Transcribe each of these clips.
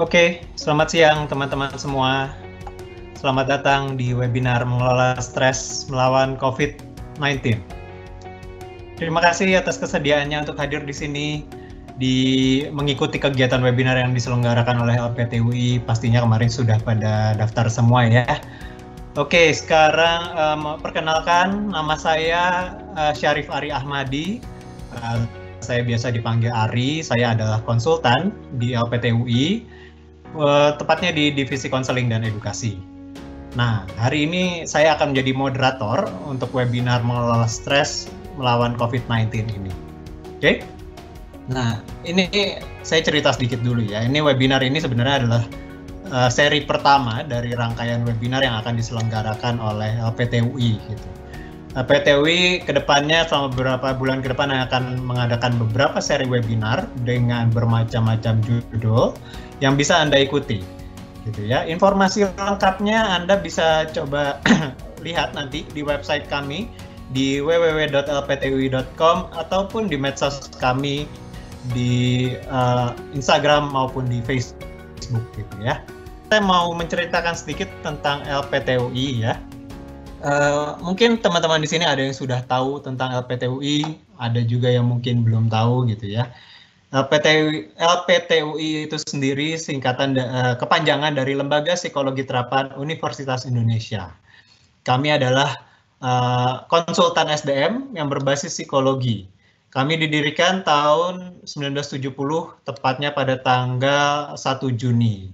Oke, selamat siang teman-teman semua. Selamat datang di webinar mengelola stres melawan COVID-19. Terima kasih atas kesediaannya untuk hadir di sini mengikuti kegiatan webinar yang diselenggarakan oleh LPTUI. Pastinya kemarin sudah pada daftar semua ya. Oke, sekarang perkenalkan, nama saya Syarif Ari Ahmadi. Saya biasa dipanggil Ari. Saya adalah konsultan di LPTUI. Tepatnya di Divisi Konseling dan Edukasi. Nah, hari ini saya akan menjadi moderator untuk webinar mengelola stres melawan COVID-19 ini. Oke? Nah, ini saya cerita sedikit dulu ya. Ini webinar ini sebenarnya adalah seri pertama dari rangkaian webinar yang akan diselenggarakan oleh LPTUI gitu. LPTUI kedepannya selama beberapa bulan ke depan akan mengadakan beberapa seri webinar dengan bermacam-macam judul yang bisa Anda ikuti, gitu ya. Informasi lengkapnya Anda bisa coba lihat nanti di website kami di www.lptui.com ataupun di medsos kami di Instagram maupun di Facebook, gitu ya. Saya mau menceritakan sedikit tentang LPTUI ya. Mungkin teman-teman di sini ada yang sudah tahu tentang LPTUI, ada juga yang mungkin belum tahu gitu ya. LPTUI itu sendiri kepanjangan dari Lembaga Psikologi Terapan Universitas Indonesia. Kami adalah konsultan SDM yang berbasis psikologi. Kami didirikan tahun 1970, tepatnya pada tanggal 1 Juni.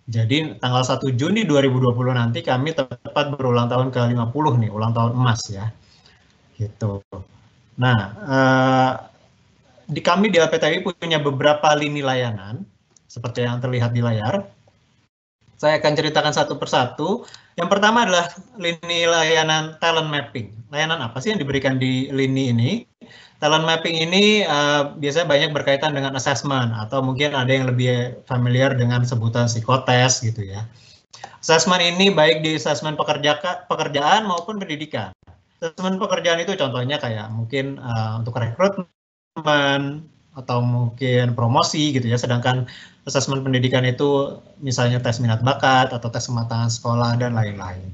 Jadi tanggal 1 Juni 2020 nanti kami tepat berulang tahun ke-50 nih, ulang tahun emas ya. Gitu. Nah, kami di LPTUI punya beberapa lini layanan seperti yang terlihat di layar. Saya akan ceritakan satu persatu. Yang pertama adalah lini layanan talent mapping. Layanan apa sih yang diberikan di lini ini? Talent mapping ini biasanya banyak berkaitan dengan assessment atau mungkin ada yang lebih familiar dengan sebutan psikotes gitu ya. Assessment ini baik di assessment pekerjaan maupun pendidikan. Assessment pekerjaan itu contohnya kayak mungkin untuk rekrutmen atau mungkin promosi gitu ya. Sedangkan assessment pendidikan itu misalnya tes minat bakat atau tes kematangan sekolah dan lain-lain.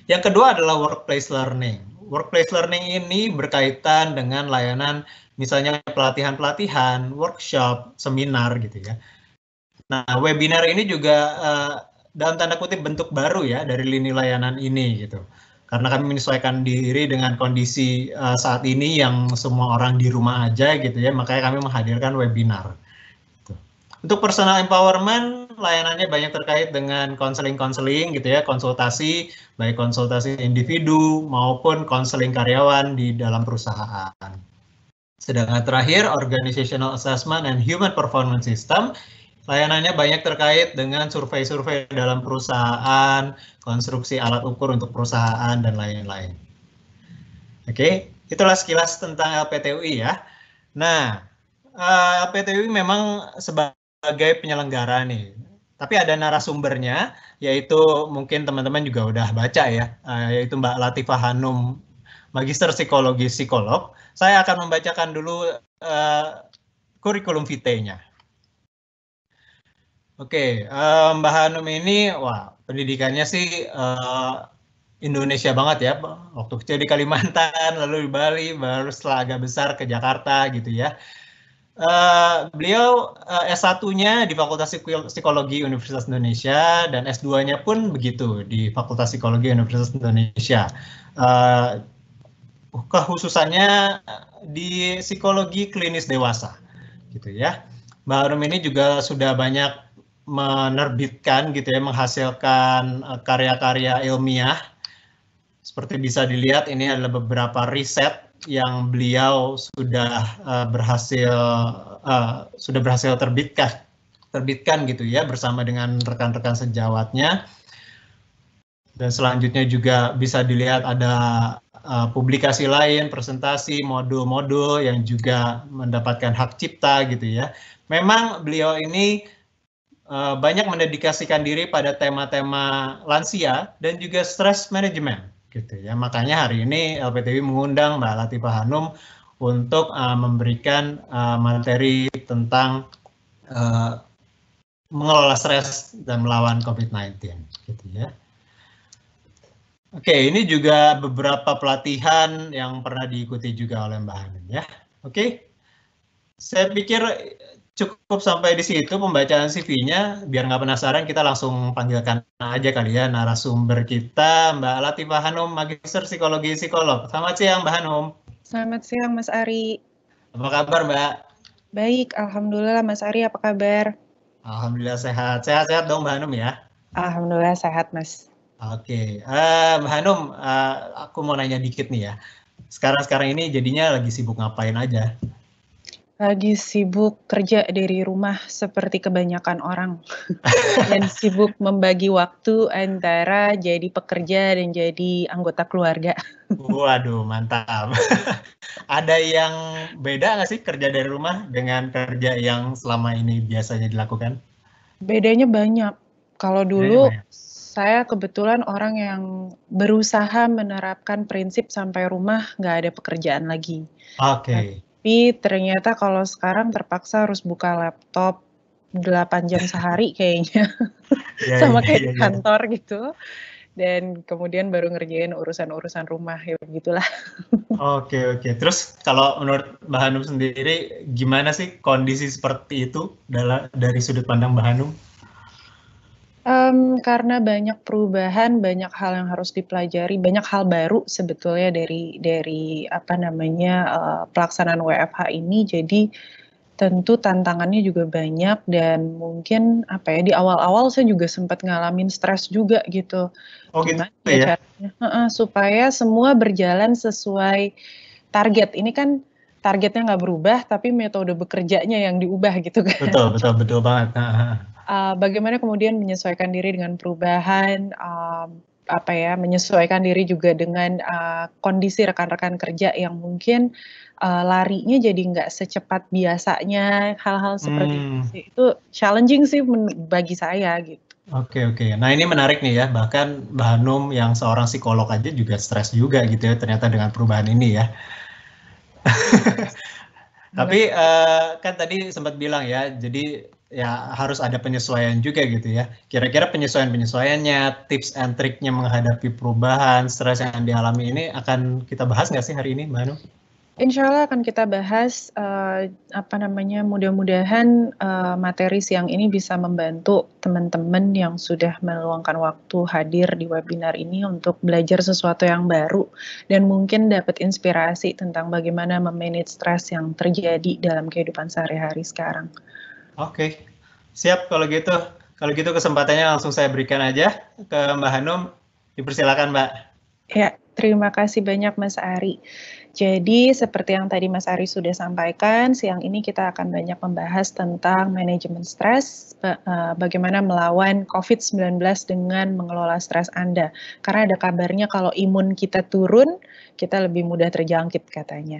Yang kedua adalah workplace learning. Workplace learning ini berkaitan dengan layanan misalnya pelatihan-pelatihan, workshop, seminar gitu ya. Nah, webinar ini juga dalam tanda kutip bentuk baru ya dari lini layanan ini gitu. Karena kami menyesuaikan diri dengan kondisi saat ini yang semua orang di rumah aja gitu ya, makanya kami menghadirkan webinar. Untuk personal empowerment, layanannya banyak terkait dengan konseling-konseling gitu ya, konsultasi, baik konsultasi individu maupun konseling karyawan di dalam perusahaan. Sedangkan terakhir, organizational assessment and human performance system, layanannya banyak terkait dengan survei-survei dalam perusahaan, konstruksi alat ukur untuk perusahaan, dan lain-lain. Oke, itulah sekilas tentang LPTUI ya. Nah, LPTUI memang sebagai penyelenggara nih. Tapi ada narasumbernya, yaitu mungkin teman-teman juga udah baca ya, yaitu Mbak Latifah Hanum, Magister Psikologi Psikolog. Saya akan membacakan dulu kurikulum vitae-nya. Oke, Mbak Hanum ini, wah pendidikannya sih Indonesia banget ya. Waktu kecil di Kalimantan, lalu di Bali, baru setelah agak besar ke Jakarta gitu ya. Beliau S1-nya di Fakultas Psikologi Universitas Indonesia dan S2-nya pun begitu di Fakultas Psikologi Universitas Indonesia. Kekhususannya di psikologi klinis dewasa, gitu ya. Mbak Hanum ini juga sudah banyak menerbitkan gitu ya, menghasilkan karya-karya ilmiah. Seperti bisa dilihat ini adalah beberapa riset yang beliau sudah berhasil terbitkan gitu ya bersama dengan rekan-rekan sejawatnya. Dan selanjutnya juga bisa dilihat ada publikasi lain, presentasi, modul-modul yang juga mendapatkan hak cipta gitu ya. Memang beliau ini banyak mendedikasikan diri pada tema-tema lansia dan juga stress management gitu ya. Makanya hari ini LPTUI mengundang Mbak Latifah Hanum untuk memberikan materi tentang mengelola stres dan melawan COVID-19 gitu ya. Oke, ini juga beberapa pelatihan yang pernah diikuti juga oleh Mbak Hanum ya. Oke, saya pikir cukup sampai di situ pembacaan CV-nya. Biar nggak penasaran, kita langsung panggilkan aja kali ya narasumber kita, Mbak Latifah Hanum, Magister Psikologi Psikolog. Selamat siang, Mbak Hanum. Selamat siang, Mas Ari. Apa kabar, Mbak? Baik, Alhamdulillah. Mas Ari, apa kabar? Alhamdulillah sehat. Sehat-sehat dong, Mbak Hanum ya? Alhamdulillah sehat, Mas. Oke, Mbak Hanum, aku mau nanya dikit nih ya. Sekarang ini jadinya lagi sibuk ngapain aja? Lagi sibuk kerja dari rumah seperti kebanyakan orang. Dan sibuk membagi waktu antara jadi pekerja dan jadi anggota keluarga. Waduh, mantap. Ada yang beda nggak sih kerja dari rumah dengan kerja yang selama ini biasanya dilakukan? Bedanya banyak. Kalau Bedanya dulu banyak. saya kebetulan orang yang berusaha menerapkan prinsip sampai rumah nggak ada pekerjaan lagi. Oke. Tapi ternyata kalau sekarang terpaksa harus buka laptop 8 jam sehari kayaknya, Ya, sama ya, kayak ya, di ya. kantor gitu, dan kemudian baru ngerjain urusan-urusan rumah, ya begitulah. Oke, oke. Terus kalau menurut Mbak Hanum sendiri, gimana sih kondisi seperti itu dari sudut pandang Mbak Hanum? Karena banyak perubahan, banyak hal yang harus dipelajari, banyak hal baru sebetulnya dari apa namanya, pelaksanaan WFH ini. Jadi tentu tantangannya juga banyak dan mungkin apa ya, di awal-awal saya juga sempat ngalamin stres juga gitu. Oh gitu Gimana ya ya? caranya supaya semua berjalan sesuai target. Ini kan targetnya nggak berubah, tapi metode bekerjanya yang diubah gitu kan. Betul, betul, betul banget. Bagaimana kemudian menyesuaikan diri dengan perubahan, apa ya, menyesuaikan diri juga dengan, kondisi rekan-rekan kerja yang mungkin, larinya jadi nggak secepat biasanya, hal-hal seperti itu sih. Itu challenging sih bagi saya gitu. Oke, oke. Nah ini menarik nih ya, bahkan Mbak Hanum yang seorang psikolog aja juga stres juga gitu ya, ternyata dengan perubahan ini ya. Benar. Tapi kan tadi sempat bilang ya, jadi ya harus ada penyesuaian juga gitu ya. Kira-kira penyesuaian-penyesuaiannya, tips and triknya menghadapi perubahan, stres yang dialami ini akan kita bahas nggak sih hari ini, Mbak Hanum? Insya Allah akan kita bahas, apa namanya, mudah-mudahan, materi siang ini bisa membantu teman-teman yang sudah meluangkan waktu hadir di webinar ini untuk belajar sesuatu yang baru dan mungkin dapat inspirasi tentang bagaimana memanage stres yang terjadi dalam kehidupan sehari-hari sekarang. Oke, siap kalau gitu. Kalau gitu kesempatannya langsung saya berikan aja ke Mbak Hanum. Dipersilakan, Mbak. Ya, terima kasih banyak Mas Ari. Jadi seperti yang tadi Mas Ari sudah sampaikan, siang ini kita akan banyak membahas tentang manajemen stres, bagaimana melawan COVID-19 dengan mengelola stres Anda. Karena ada kabarnya kalau imun kita turun, kita lebih mudah terjangkit katanya.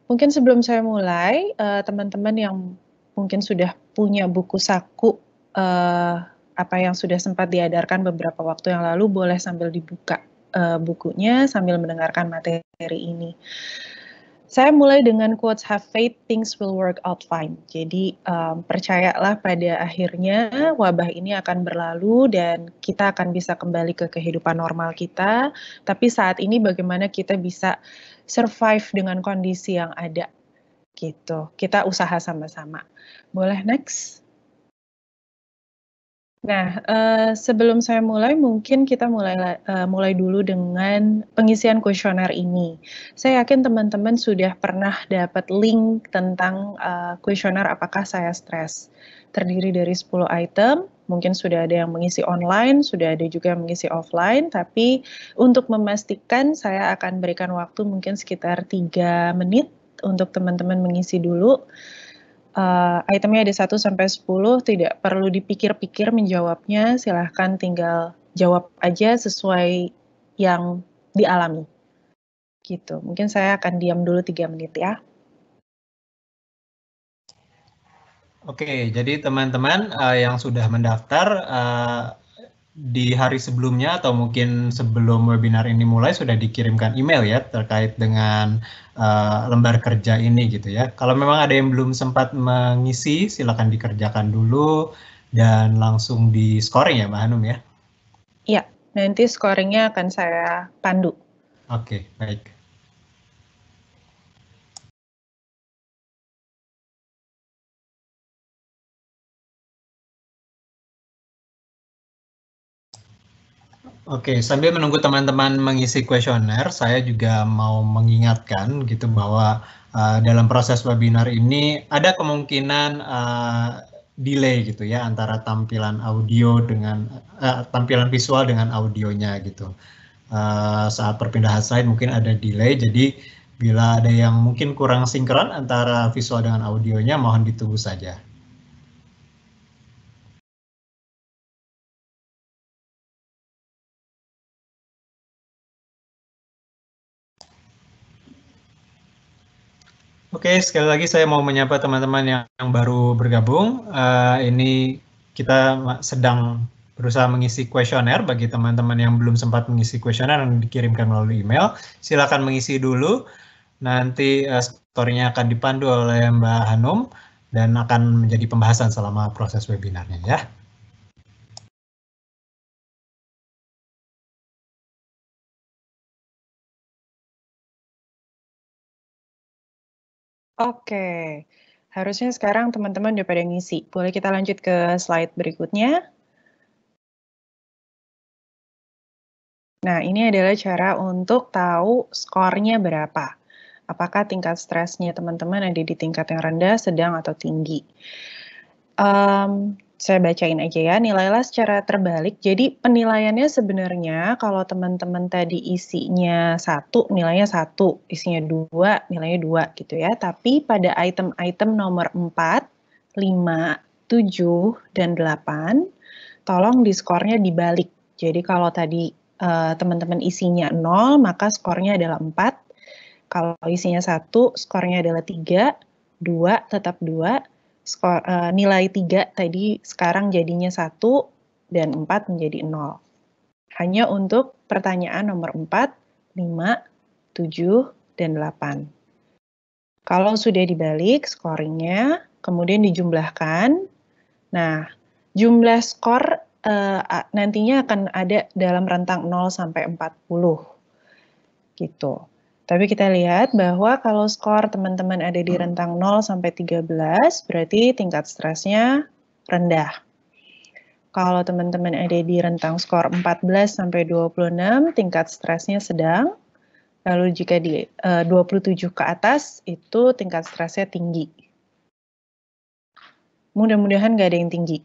Mungkin sebelum saya mulai, teman-teman yang mungkin sudah punya buku saku, apa yang sudah sempat diedarkan beberapa waktu yang lalu, boleh sambil dibuka bukunya sambil mendengarkan materi ini. Saya mulai dengan quotes "Have faith, things will work out fine". Jadi percayalah pada akhirnya wabah ini akan berlalu dan kita akan bisa kembali ke kehidupan normal kita. Tapi saat ini bagaimana kita bisa survive dengan kondisi yang ada gitu. Kita usaha sama-sama. Boleh next? Nah, sebelum saya mulai, mungkin kita mulai dulu dengan pengisian kuesioner ini. Saya yakin teman-teman sudah pernah dapat link tentang kuesioner apakah saya stres. Terdiri dari 10 item, mungkin sudah ada yang mengisi online, sudah ada juga yang mengisi offline, tapi untuk memastikan saya akan berikan waktu mungkin sekitar 3 menit untuk teman-teman mengisi dulu. Itemnya ada 1 sampai 10, tidak perlu dipikir-pikir menjawabnya, silahkan tinggal jawab aja sesuai yang dialami, gitu. Mungkin saya akan diam dulu 3 menit ya. Oke, jadi teman-teman yang sudah mendaftar, di hari sebelumnya atau mungkin sebelum webinar ini mulai sudah dikirimkan email ya terkait dengan lembar kerja ini gitu ya. Kalau memang ada yang belum sempat mengisi, silakan dikerjakan dulu dan langsung di scoring ya Mbak Hanum ya. Iya, nanti scoringnya akan saya pandu. Oke, baik. Oke, sambil menunggu teman-teman mengisi kuesioner, saya juga mau mengingatkan gitu bahwa dalam proses webinar ini ada kemungkinan delay gitu ya antara tampilan audio dengan tampilan visual dengan audionya gitu. Saat perpindahan slide mungkin ada delay, jadi bila ada yang mungkin kurang sinkron antara visual dengan audionya, mohon ditunggu saja. Oke, sekali lagi saya mau menyapa teman-teman yang baru bergabung. Ini kita sedang berusaha mengisi kuesioner bagi teman-teman yang belum sempat mengisi kuesioner yang dikirimkan melalui email. Silakan mengisi dulu. Nanti story-nya akan dipandu oleh Mbak Hanum dan akan menjadi pembahasan selama proses webinarnya ya. Oke, harusnya sekarang teman-teman udah pada ngisi. Boleh kita lanjut ke slide berikutnya. Nah, ini adalah cara untuk tahu skornya berapa. Apakah tingkat stresnya teman-teman ada di tingkat yang rendah, sedang, atau tinggi. Saya bacain aja ya, nilailah secara terbalik. Jadi penilaiannya sebenarnya kalau teman-teman tadi isinya 1, nilainya 1, isinya 2, nilainya 2 gitu ya. Tapi pada item-item nomor 4, 5, 7, dan 8, tolong di skornya dibalik. Jadi kalau tadi teman-teman isinya 0, maka skornya adalah 4. Kalau isinya 1, skornya adalah 3, 2 tetap 2, skor, nilai 3 tadi sekarang jadinya 1 dan 4 menjadi 0. Hanya untuk pertanyaan nomor 4, 5, 7, dan 8. Kalau sudah dibalik scoringnya, kemudian dijumlahkan, nah jumlah skor nantinya akan ada dalam rentang 0 sampai 40. Gitu. Tapi kita lihat bahwa kalau skor teman-teman ada di rentang 0 sampai 13, berarti tingkat stresnya rendah. Kalau teman-teman ada di rentang skor 14 sampai 26, tingkat stresnya sedang. Lalu jika di 27 ke atas, itu tingkat stresnya tinggi. Mudah-mudahan nggak ada yang tinggi.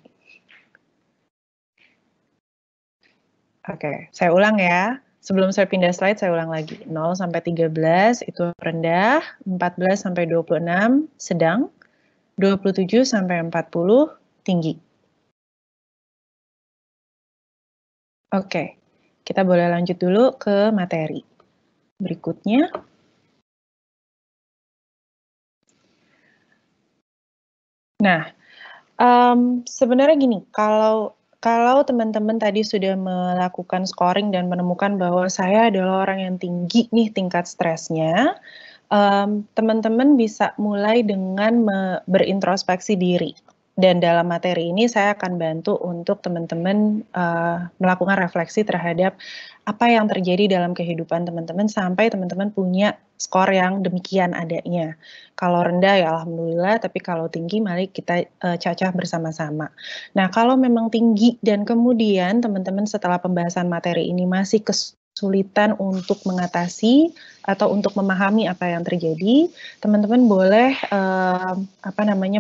Oke, saya ulang ya. Sebelum saya pindah slide, saya ulang lagi. 0 sampai 13 itu rendah, 14 sampai 26 sedang, 27 sampai 40 tinggi. Oke, kita boleh lanjut dulu ke materi berikutnya. Nah, sebenarnya gini, kalau teman-teman tadi sudah melakukan scoring dan menemukan bahwa saya adalah orang yang tinggi nih tingkat stresnya, teman-teman bisa mulai dengan berintrospeksi diri. Dan dalam materi ini saya akan bantu untuk teman-teman melakukan refleksi terhadap apa yang terjadi dalam kehidupan teman-teman sampai teman-teman punya skor yang demikian adanya. Kalau rendah ya alhamdulillah, tapi kalau tinggi mari kita cacah bersama-sama. Nah, kalau memang tinggi dan kemudian teman-teman setelah pembahasan materi ini masih kesulitan untuk mengatasi atau untuk memahami apa yang terjadi, teman-teman boleh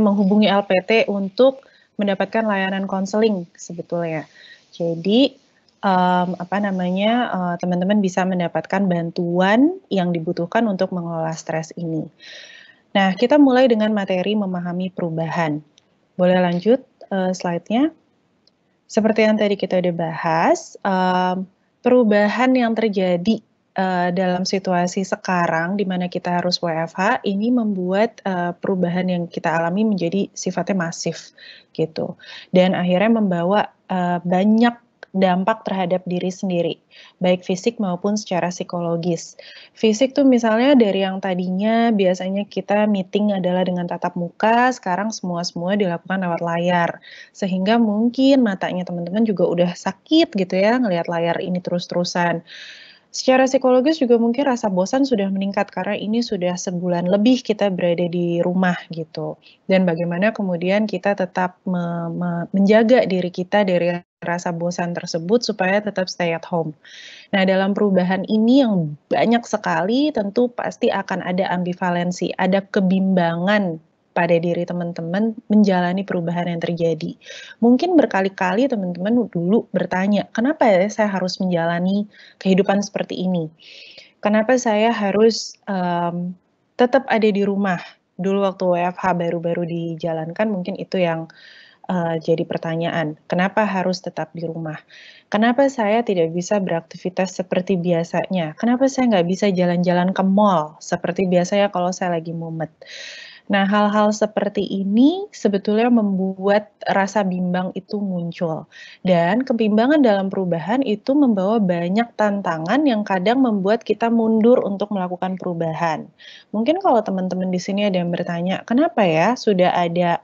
menghubungi LPT untuk mendapatkan layanan konseling sebetulnya. Jadi teman-teman bisa mendapatkan bantuan yang dibutuhkan untuk mengelola stres ini. Nah, kita mulai dengan materi memahami perubahan. Boleh lanjut slide-nya. Seperti yang tadi kita udah bahas, perubahan yang terjadi dalam situasi sekarang di mana kita harus WFH ini membuat perubahan yang kita alami menjadi sifatnya masif gitu. Dan akhirnya membawa banyak dampak terhadap diri sendiri, baik fisik maupun secara psikologis. Fisik tuh misalnya dari yang tadinya biasanya kita meeting adalah dengan tatap muka, sekarang semua dilakukan lewat layar. Sehingga mungkin matanya teman-teman juga udah sakit gitu ya ngelihat layar ini terus-terusan. Secara psikologis juga mungkin rasa bosan sudah meningkat karena ini sudah sebulan lebih kita berada di rumah gitu. Dan bagaimana kemudian kita tetap menjaga diri kita dari rasa bosan tersebut supaya tetap stay at home. Nah, dalam perubahan ini yang banyak sekali tentu pasti akan ada ambivalensi, ada kebimbangan pada diri teman-teman menjalani perubahan yang terjadi. Mungkin berkali-kali teman-teman dulu bertanya, kenapa ya saya harus menjalani kehidupan seperti ini? Kenapa saya harus tetap ada di rumah? Dulu waktu WFH baru-baru dijalankan mungkin itu yang jadi pertanyaan, kenapa harus tetap di rumah? Kenapa saya tidak bisa beraktivitas seperti biasanya? Kenapa saya nggak bisa jalan-jalan ke mall seperti biasanya kalau saya lagi mumet? Nah, hal-hal seperti ini sebetulnya membuat rasa bimbang itu muncul. Dan kebimbangan dalam perubahan itu membawa banyak tantangan yang kadang membuat kita mundur untuk melakukan perubahan. Mungkin kalau teman-teman di sini ada yang bertanya, kenapa ya sudah ada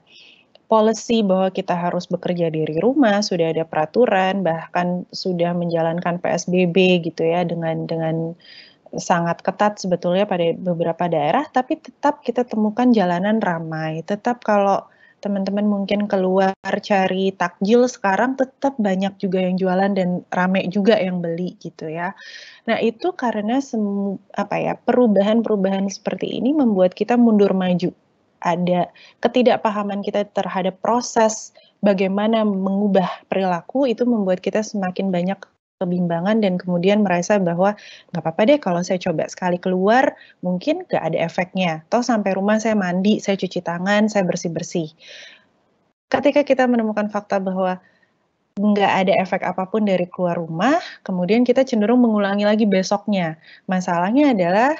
policy bahwa kita harus bekerja dari rumah, sudah ada peraturan, bahkan sudah menjalankan PSBB gitu ya dengan sangat ketat sebetulnya pada beberapa daerah, tapi tetap kita temukan jalanan ramai. Tetap kalau teman-teman mungkin keluar cari takjil sekarang tetap banyak juga yang jualan dan ramai juga yang beli gitu ya. Nah, itu karena perubahan-perubahan seperti ini membuat kita mundur maju. Ada ketidakpahaman kita terhadap proses bagaimana mengubah perilaku itu membuat kita semakin banyak kebimbangan dan kemudian merasa bahwa nggak apa-apa deh kalau saya coba sekali keluar, mungkin nggak ada efeknya. Toh sampai rumah saya mandi, saya cuci tangan, saya bersih-bersih. Ketika kita menemukan fakta bahwa nggak ada efek apapun dari keluar rumah, kemudian kita cenderung mengulangi lagi besoknya. Masalahnya adalah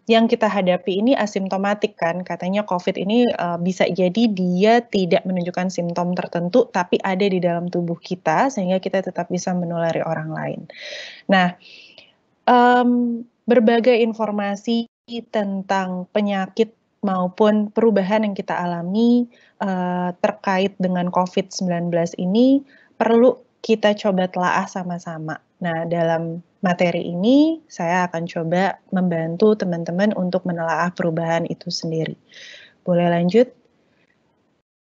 yang kita hadapi ini asimptomatik kan, katanya COVID ini bisa jadi dia tidak menunjukkan simptom tertentu, tapi ada di dalam tubuh kita sehingga kita tetap bisa menulari orang lain. Nah, berbagai informasi tentang penyakit maupun perubahan yang kita alami terkait dengan COVID-19 ini perlu kita coba telaah sama-sama. Nah, dalam materi ini saya akan coba membantu teman-teman untuk menelaah perubahan itu sendiri. Boleh lanjut?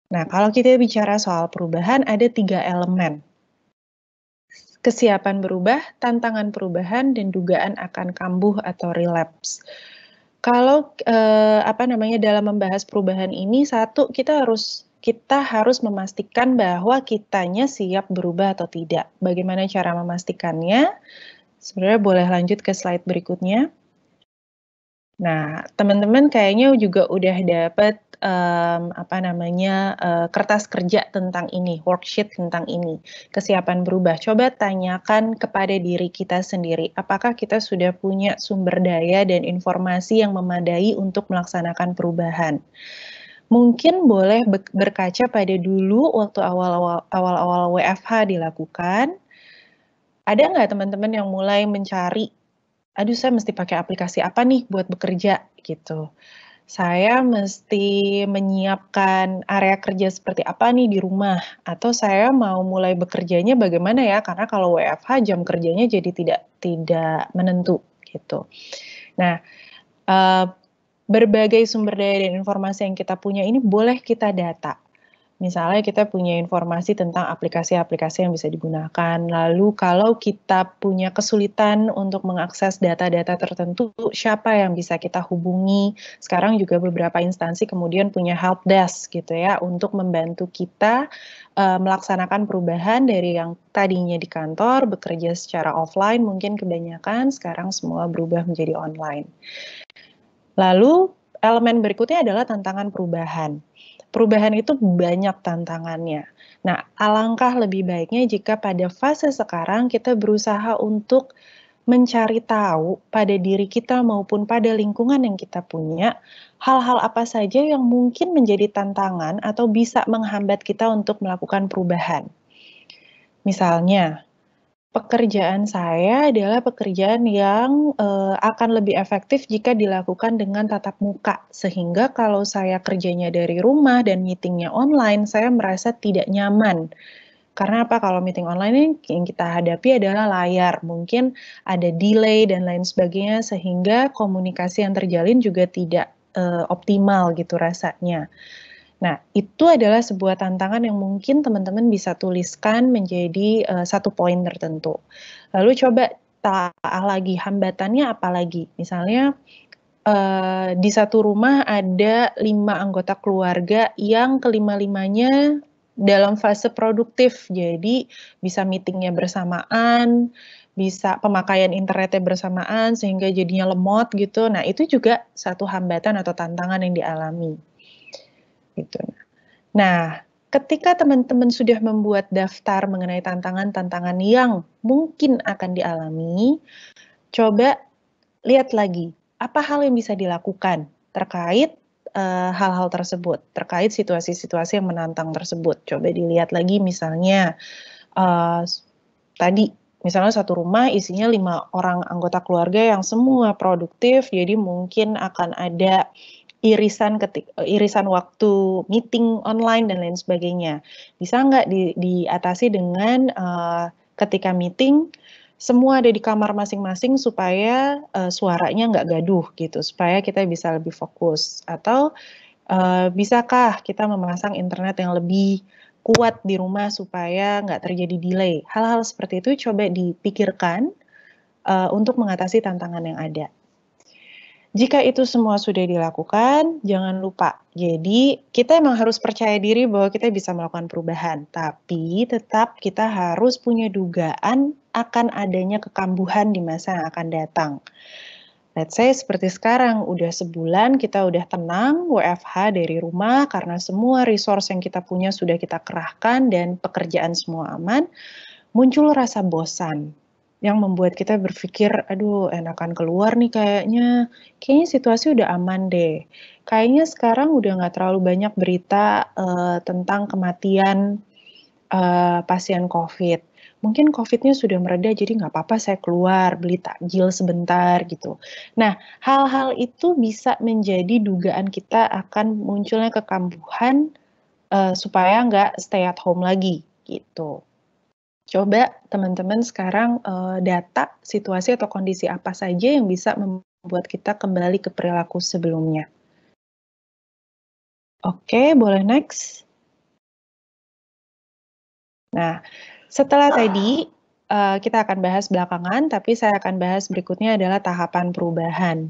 Nah, kalau kita bicara soal perubahan, ada 3 elemen. Kesiapan berubah, tantangan perubahan, dan dugaan akan kambuh atau relapse. Kalau dalam membahas perubahan ini, satu kita harus memastikan bahwa kitanya siap berubah atau tidak. Bagaimana cara memastikannya? Sebenarnya boleh lanjut ke slide berikutnya. Nah, teman-teman kayaknya juga udah dapat kertas kerja tentang ini, worksheet tentang ini, kesiapan berubah. Coba tanyakan kepada diri kita sendiri, apakah kita sudah punya sumber daya dan informasi yang memadai untuk melaksanakan perubahan. Mungkin boleh berkaca pada dulu waktu awal-awal WFH dilakukan. Ada nggak teman-teman yang mulai mencari, aduh saya mesti pakai aplikasi apa nih buat bekerja gitu. Saya mesti menyiapkan area kerja seperti apa nih di rumah, atau saya mau mulai bekerjanya bagaimana ya, karena kalau WFH jam kerjanya jadi tidak menentu gitu. Nah, berbagai sumber daya dan informasi yang kita punya ini boleh kita data. Misalnya kita punya informasi tentang aplikasi-aplikasi yang bisa digunakan, lalu kalau kita punya kesulitan untuk mengakses data-data tertentu, siapa yang bisa kita hubungi? Sekarang juga beberapa instansi kemudian punya help desk gitu ya, untuk membantu kita melaksanakan perubahan dari yang tadinya di kantor, bekerja secara offline, mungkin kebanyakan, sekarang semua berubah menjadi online. Lalu elemen berikutnya adalah tantangan perubahan. Perubahan itu banyak tantangannya. Nah, alangkah lebih baiknya jika pada fase sekarang kita berusaha untuk mencari tahu pada diri kita maupun pada lingkungan yang kita punya, hal-hal apa saja yang mungkin menjadi tantangan atau bisa menghambat kita untuk melakukan perubahan. Misalnya, pekerjaan saya adalah pekerjaan yang akan lebih efektif jika dilakukan dengan tatap muka, sehingga kalau saya kerjanya dari rumah dan meetingnya online, saya merasa tidak nyaman. Karena apa? Kalau meeting online ini yang kita hadapi adalah layar, mungkin ada delay dan lain sebagainya, sehingga komunikasi yang terjalin juga tidak optimal gitu rasanya. Nah, itu adalah sebuah tantangan yang mungkin teman-teman bisa tuliskan menjadi satu poin tertentu. Lalu coba telaah lagi, hambatannya apa lagi? Misalnya di satu rumah ada 5 anggota keluarga yang kelima-limanya dalam fase produktif, jadi bisa meetingnya bersamaan, bisa pemakaian internetnya bersamaan sehingga jadinya lemot gitu. Nah, itu juga satu hambatan atau tantangan yang dialami. Gitu. Nah, ketika teman-teman sudah membuat daftar mengenai tantangan-tantangan yang mungkin akan dialami, coba lihat lagi, apa hal yang bisa dilakukan terkait hal-hal tersebut, terkait situasi-situasi yang menantang tersebut. Coba dilihat lagi misalnya, tadi, misalnya satu rumah isinya 5 orang anggota keluarga yang semua produktif, jadi mungkin akan ada irisan waktu meeting online dan lain sebagainya. Bisa nggak diatasi dengan ketika meeting semua ada di kamar masing-masing supaya suaranya nggak gaduh gitu, supaya kita bisa lebih fokus. Atau bisakah kita memasang internet yang lebih kuat di rumah supaya nggak terjadi delay. Hal-hal seperti itu coba dipikirkan untuk mengatasi tantangan yang ada. Jika itu semua sudah dilakukan, jangan lupa. Jadi, kita emang harus percaya diri bahwa kita bisa melakukan perubahan, tapi tetap kita harus punya dugaan akan adanya kekambuhan di masa yang akan datang. Let's say seperti sekarang, udah sebulan kita udah tenang, WFH dari rumah, karena semua resource yang kita punya sudah kita kerahkan dan pekerjaan semua aman, muncul rasa bosan yang membuat kita berpikir, aduh enakan keluar nih kayaknya situasi udah aman deh. Kayaknya sekarang udah nggak terlalu banyak berita tentang kematian pasien COVID. Mungkin COVID-nya sudah mereda, jadi nggak apa-apa saya keluar, beli takjil sebentar gitu. Nah, hal-hal itu bisa menjadi dugaan kita akan munculnya kekambuhan supaya nggak stay at home lagi gitu. Coba teman-teman sekarang data situasi atau kondisi apa saja yang bisa membuat kita kembali ke perilaku sebelumnya. Oke, boleh next. Nah, setelah tadi kita akan bahas belakangan, tapi saya akan bahas berikutnya adalah tahapan perubahan.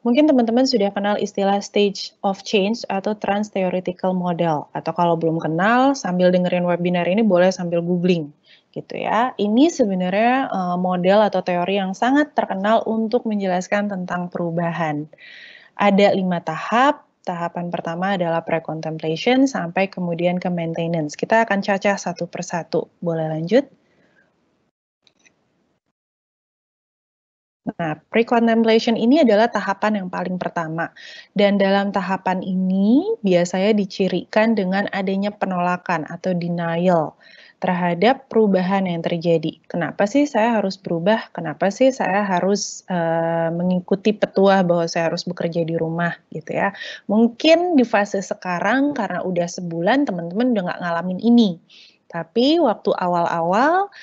Mungkin teman-teman sudah kenal istilah stage of change atau trans theoretical model, atau kalau belum kenal sambil dengerin webinar ini boleh sambil googling gitu ya. Ini sebenarnya model atau teori yang sangat terkenal untuk menjelaskan tentang perubahan. Ada 5 tahap. Tahapan pertama adalah pre-contemplation sampai kemudian ke maintenance. Kita akan cacah satu persatu. Boleh lanjut? Nah, pre-contemplation ini adalah tahapan yang paling pertama. Dan dalam tahapan ini biasanya dicirikan dengan adanya penolakan atau denial terhadap perubahan yang terjadi. Kenapa sih saya harus berubah? Kenapa sih saya harus mengikuti petuah bahwa saya harus bekerja di rumah gitu ya. Mungkin di fase sekarang karena udah sebulan teman-teman udah nggak ngalamin ini. Tapi waktu awal-awal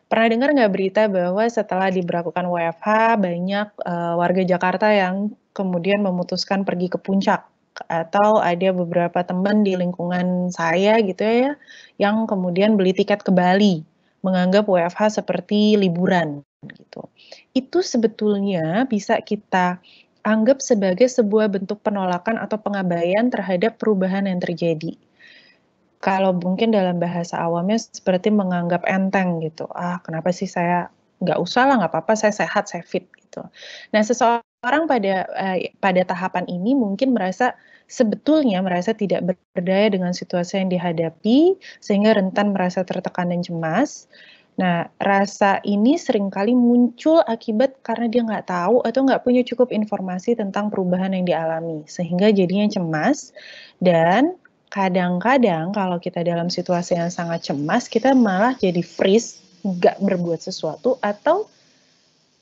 pernah dengar nggak berita bahwa setelah diberlakukan WFH banyak warga Jakarta yang kemudian memutuskan pergi ke puncak, atau ada beberapa teman di lingkungan saya gitu ya, yang kemudian beli tiket ke Bali, menganggap WFH seperti liburan gitu. Itu sebetulnya bisa kita anggap sebagai sebuah bentuk penolakan atau pengabaian terhadap perubahan yang terjadi. Kalau mungkin dalam bahasa awamnya seperti menganggap enteng gitu, "Ah, kenapa sih saya nggak usah lah, nggak apa-apa, saya sehat, saya fit," gitu. Nah, seseorang pada tahapan ini mungkin sebetulnya merasa tidak berdaya dengan situasi yang dihadapi, sehingga rentan merasa tertekan dan cemas. Nah, rasa ini seringkali muncul akibat karena dia nggak tahu atau nggak punya cukup informasi tentang perubahan yang dialami, sehingga jadinya cemas dan kadang-kadang kalau kita dalam situasi yang sangat cemas, kita malah jadi freeze, nggak berbuat sesuatu, atau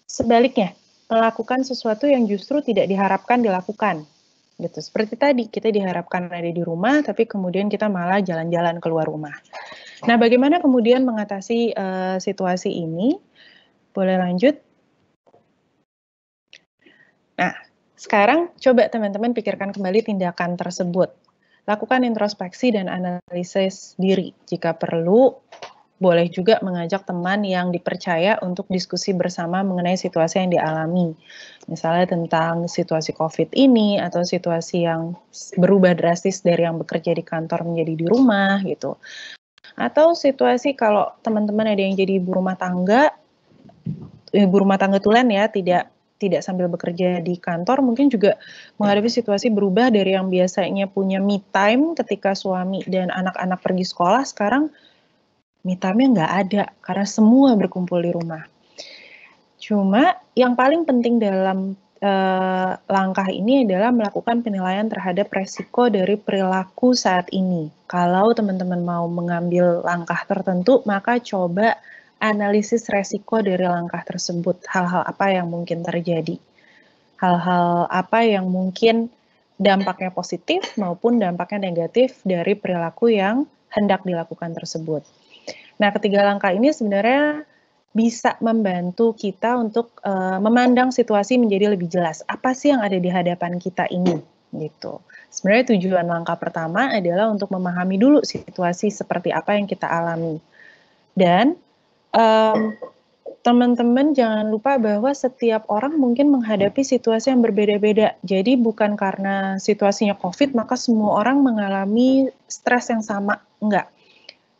sebaliknya, melakukan sesuatu yang justru tidak diharapkan dilakukan. Gitu. Seperti tadi, kita diharapkan ada di rumah, tapi kemudian kita malah jalan-jalan keluar rumah. Nah, bagaimana kemudian mengatasi situasi ini? Boleh lanjut? Nah, sekarang coba teman-teman pikirkan kembali tindakan tersebut. Lakukan introspeksi dan analisis diri. Jika perlu, boleh juga mengajak teman yang dipercaya untuk diskusi bersama mengenai situasi yang dialami. Misalnya tentang situasi COVID ini, atau situasi yang berubah drastis dari yang bekerja di kantor menjadi di rumah, gitu. Atau situasi kalau teman-teman ada yang jadi ibu rumah tangga tulen ya, tidak sambil bekerja di kantor, mungkin juga menghadapi situasi berubah dari yang biasanya punya me time ketika suami dan anak-anak pergi sekolah, sekarang me time-nya nggak ada, karena semua berkumpul di rumah. Cuma yang paling penting dalam langkah ini adalah melakukan penilaian terhadap resiko dari perilaku saat ini. Kalau teman-teman mau mengambil langkah tertentu, maka coba analisis resiko dari langkah tersebut. Hal-hal apa yang mungkin terjadi? Hal-hal apa yang mungkin dampaknya positif maupun dampaknya negatif dari perilaku yang hendak dilakukan tersebut. Nah, ketiga langkah ini sebenarnya bisa membantu kita untuk memandang situasi menjadi lebih jelas. Apa sih yang ada di hadapan kita ini? Gitu. Sebenarnya tujuan langkah pertama adalah untuk memahami dulu situasi seperti apa yang kita alami. Dan teman-teman jangan lupa bahwa setiap orang mungkin menghadapi situasi yang berbeda-beda. Jadi bukan karena situasinya COVID, maka semua orang mengalami stres yang sama. Enggak.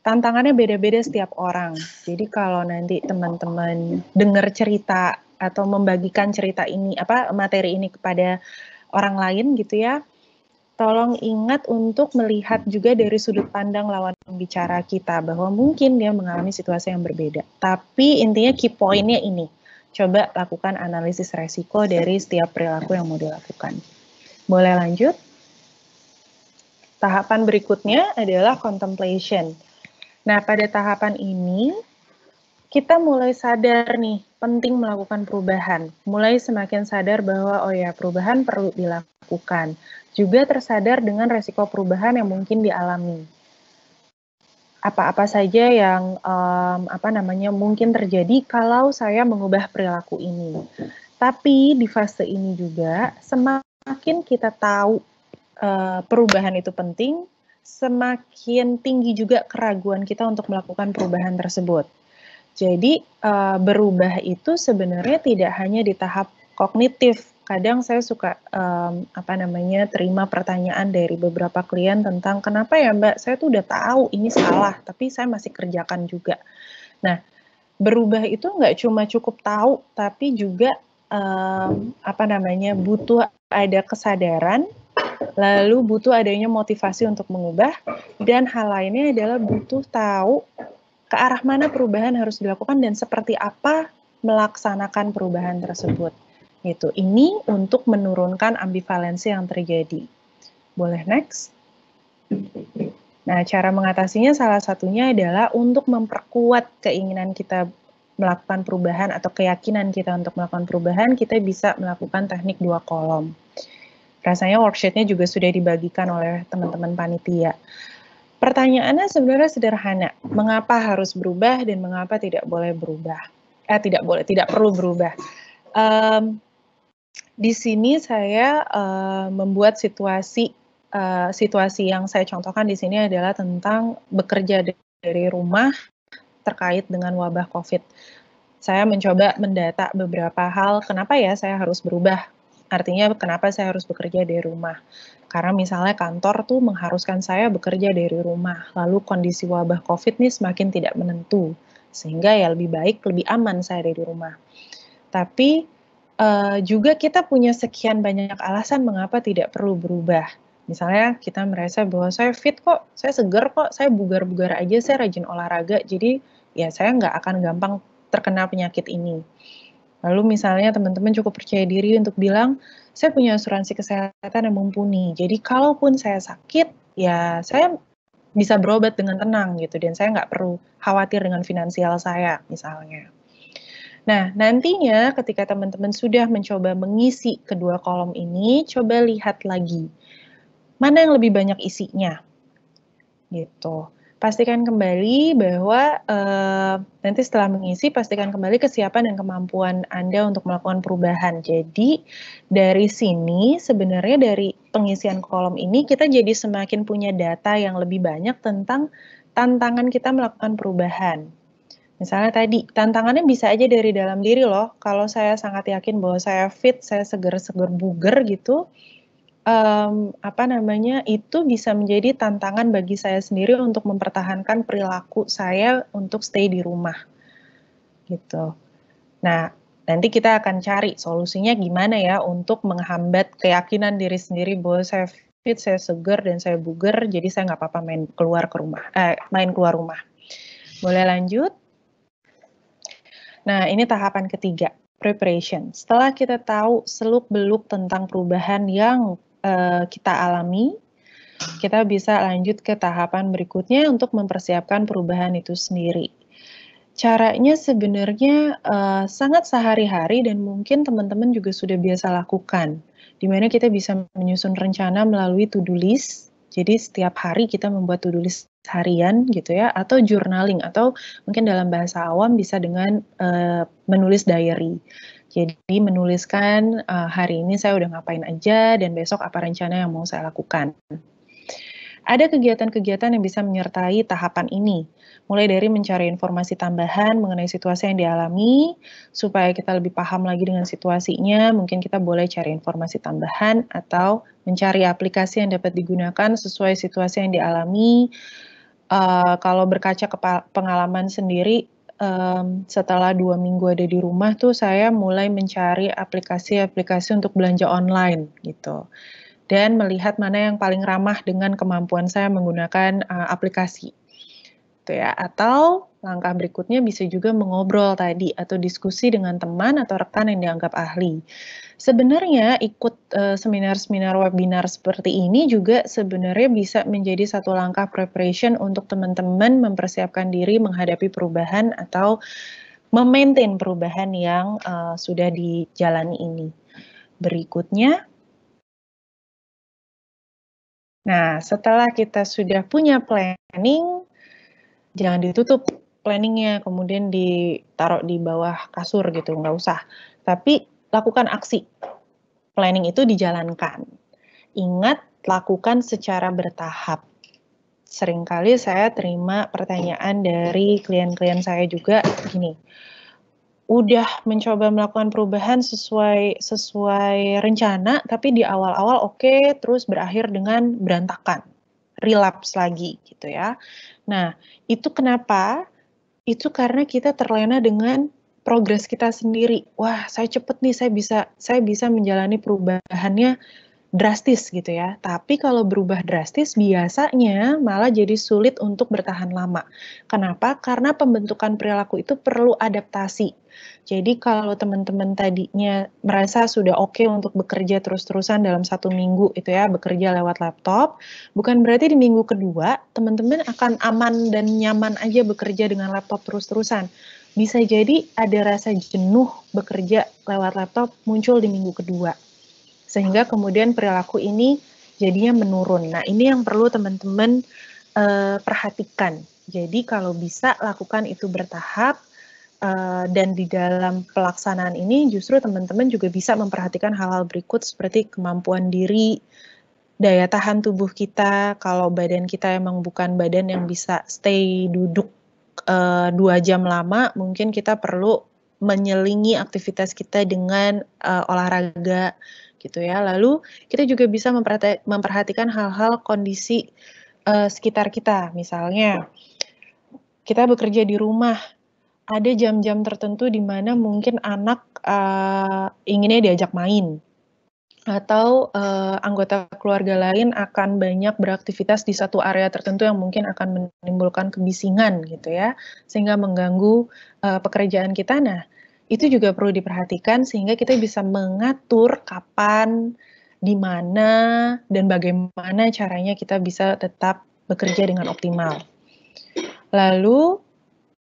Tantangannya beda-beda setiap orang. Jadi kalau nanti teman-teman dengar cerita atau membagikan cerita ini, materi ini kepada orang lain gitu ya, tolong ingat untuk melihat juga dari sudut pandang lawan bicara kita, bahwa mungkin dia mengalami situasi yang berbeda. Tapi intinya key point-nya ini, coba lakukan analisis resiko dari setiap perilaku yang mau dilakukan. Boleh lanjut? Tahapan berikutnya adalah contemplation. Nah, pada tahapan ini, kita mulai sadar nih, penting melakukan perubahan. Mulai semakin sadar bahwa, oh ya, perubahan perlu dilakukan. Juga tersadar dengan resiko perubahan yang mungkin dialami. Apa-apa saja yang mungkin terjadi kalau saya mengubah perilaku ini. Tapi di fase ini juga, semakin kita tahu perubahan itu penting, semakin tinggi juga keraguan kita untuk melakukan perubahan tersebut. Jadi berubah itu sebenarnya tidak hanya di tahap kognitif. Kadang saya suka terima pertanyaan dari beberapa klien tentang kenapa ya Mbak, saya tuh udah tahu ini salah, tapi saya masih kerjakan juga. Nah, berubah itu nggak cuma cukup tahu, tapi juga butuh ada kesadaran. Lalu butuh adanya motivasi untuk mengubah, dan hal lainnya adalah butuh tahu ke arah mana perubahan harus dilakukan dan seperti apa melaksanakan perubahan tersebut. Gitu. Ini untuk menurunkan ambivalensi yang terjadi. Boleh next? Nah, cara mengatasinya salah satunya adalah untuk memperkuat keinginan kita melakukan perubahan atau keyakinan kita untuk melakukan perubahan, kita bisa melakukan teknik 2 kolom. Rasanya worksheet-nya juga sudah dibagikan oleh teman-teman panitia. Pertanyaannya sebenarnya sederhana. Mengapa harus berubah dan mengapa tidak boleh berubah? Tidak perlu berubah. Di sini saya membuat situasi yang saya contohkan di sini adalah tentang bekerja dari rumah terkait dengan wabah COVID. Saya mencoba mendata beberapa hal, kenapa ya saya harus berubah? Artinya kenapa saya harus bekerja dari rumah? Karena misalnya kantor tuh mengharuskan saya bekerja dari rumah, lalu kondisi wabah COVID nih semakin tidak menentu, sehingga ya lebih baik, lebih aman saya dari rumah. Tapi juga kita punya sekian banyak alasan mengapa tidak perlu berubah. Misalnya kita merasa bahwa saya fit kok, saya seger kok, saya bugar-bugar aja, saya rajin olahraga, jadi ya saya nggak akan gampang terkena penyakit ini. Lalu misalnya teman-teman cukup percaya diri untuk bilang, saya punya asuransi kesehatan yang mumpuni, jadi kalaupun saya sakit, ya saya bisa berobat dengan tenang gitu, dan saya nggak perlu khawatir dengan finansial saya misalnya. Nah, nantinya ketika teman-teman sudah mencoba mengisi kedua kolom ini, coba lihat lagi, mana yang lebih banyak isinya, gitu. Pastikan kembali bahwa nanti setelah mengisi, pastikan kembali kesiapan dan kemampuan Anda untuk melakukan perubahan. Jadi, dari sini sebenarnya dari pengisian kolom ini, kita jadi semakin punya data yang lebih banyak tentang tantangan kita melakukan perubahan. Misalnya tadi, tantangannya bisa aja dari dalam diri loh. Kalau saya sangat yakin bahwa saya fit, saya seger-seger buger gitu, itu bisa menjadi tantangan bagi saya sendiri untuk mempertahankan perilaku saya untuk stay di rumah, gitu. Nah, nanti kita akan cari solusinya gimana ya untuk menghambat keyakinan diri sendiri bahwa saya fit, saya seger, dan saya buger, jadi saya nggak apa-apa main keluar rumah. Boleh lanjut? Nah, ini tahapan ketiga, preparation. Setelah kita tahu seluk-beluk tentang perubahan yang kita alami, kita bisa lanjut ke tahapan berikutnya untuk mempersiapkan perubahan itu sendiri. Caranya sebenarnya sangat sehari-hari dan mungkin teman-teman juga sudah biasa lakukan, di mana kita bisa menyusun rencana melalui to-do list. Jadi setiap hari kita membuat to-do list harian gitu ya, atau journaling, atau mungkin dalam bahasa awam bisa dengan menulis diary. Jadi menuliskan hari ini saya udah ngapain aja dan besok apa rencana yang mau saya lakukan. Ada kegiatan-kegiatan yang bisa menyertai tahapan ini, mulai dari mencari informasi tambahan mengenai situasi yang dialami, supaya kita lebih paham lagi dengan situasinya, mungkin kita boleh cari informasi tambahan atau mencari aplikasi yang dapat digunakan sesuai situasi yang dialami. Kalau berkaca ke pengalaman sendiri, setelah 2 minggu ada di rumah tuh saya mulai mencari aplikasi-aplikasi untuk belanja online gitu. Dan melihat mana yang paling ramah dengan kemampuan saya menggunakan aplikasi. Gitu ya. Atau langkah berikutnya bisa juga mengobrol tadi atau diskusi dengan teman atau rekan yang dianggap ahli. Sebenarnya ikut seminar-seminar webinar seperti ini juga sebenarnya bisa menjadi satu langkah preparation untuk teman-teman mempersiapkan diri menghadapi perubahan atau memaintain perubahan yang sudah dijalani ini. Berikutnya, nah, setelah kita sudah punya planning, jangan ditutup planningnya, kemudian ditaruh di bawah kasur gitu, nggak usah. Tapi lakukan aksi. Planning itu dijalankan. Ingat, lakukan secara bertahap. Seringkali saya terima pertanyaan dari klien-klien saya juga gini, udah mencoba melakukan perubahan sesuai rencana, tapi di awal-awal oke, terus berakhir dengan berantakan, relapse lagi gitu ya. Nah, itu kenapa? Itu karena kita terlena dengan progres kita sendiri. Wah, saya cepet nih, saya bisa menjalani perubahannya drastis gitu ya. Tapi kalau berubah drastis biasanya malah jadi sulit untuk bertahan lama. Kenapa? Karena pembentukan perilaku itu perlu adaptasi. Jadi kalau teman-teman tadinya merasa sudah oke untuk bekerja terus-terusan dalam 1 minggu itu ya, bekerja lewat laptop, bukan berarti di minggu kedua teman-teman akan aman dan nyaman aja bekerja dengan laptop terus-terusan. Bisa jadi ada rasa jenuh bekerja lewat laptop muncul di minggu kedua. Sehingga kemudian perilaku ini jadinya menurun. Nah, ini yang perlu teman-teman perhatikan. Jadi kalau bisa lakukan itu bertahap, dan di dalam pelaksanaan ini justru teman-teman juga bisa memperhatikan hal-hal berikut seperti kemampuan diri, daya tahan tubuh kita. Kalau badan kita emang bukan badan yang bisa stay duduk 2 jam lama, mungkin kita perlu menyelingi aktivitas kita dengan olahraga gitu ya. Lalu kita juga bisa memperhatikan hal-hal kondisi sekitar kita. Misalnya kita bekerja di rumah, ada jam-jam tertentu di mana mungkin anak inginnya diajak main, atau anggota keluarga lain akan banyak beraktivitas di satu area tertentu yang mungkin akan menimbulkan kebisingan gitu ya, sehingga mengganggu pekerjaan kita. Nah, itu juga perlu diperhatikan sehingga kita bisa mengatur kapan di mana dan bagaimana caranya kita bisa tetap bekerja dengan optimal. Lalu,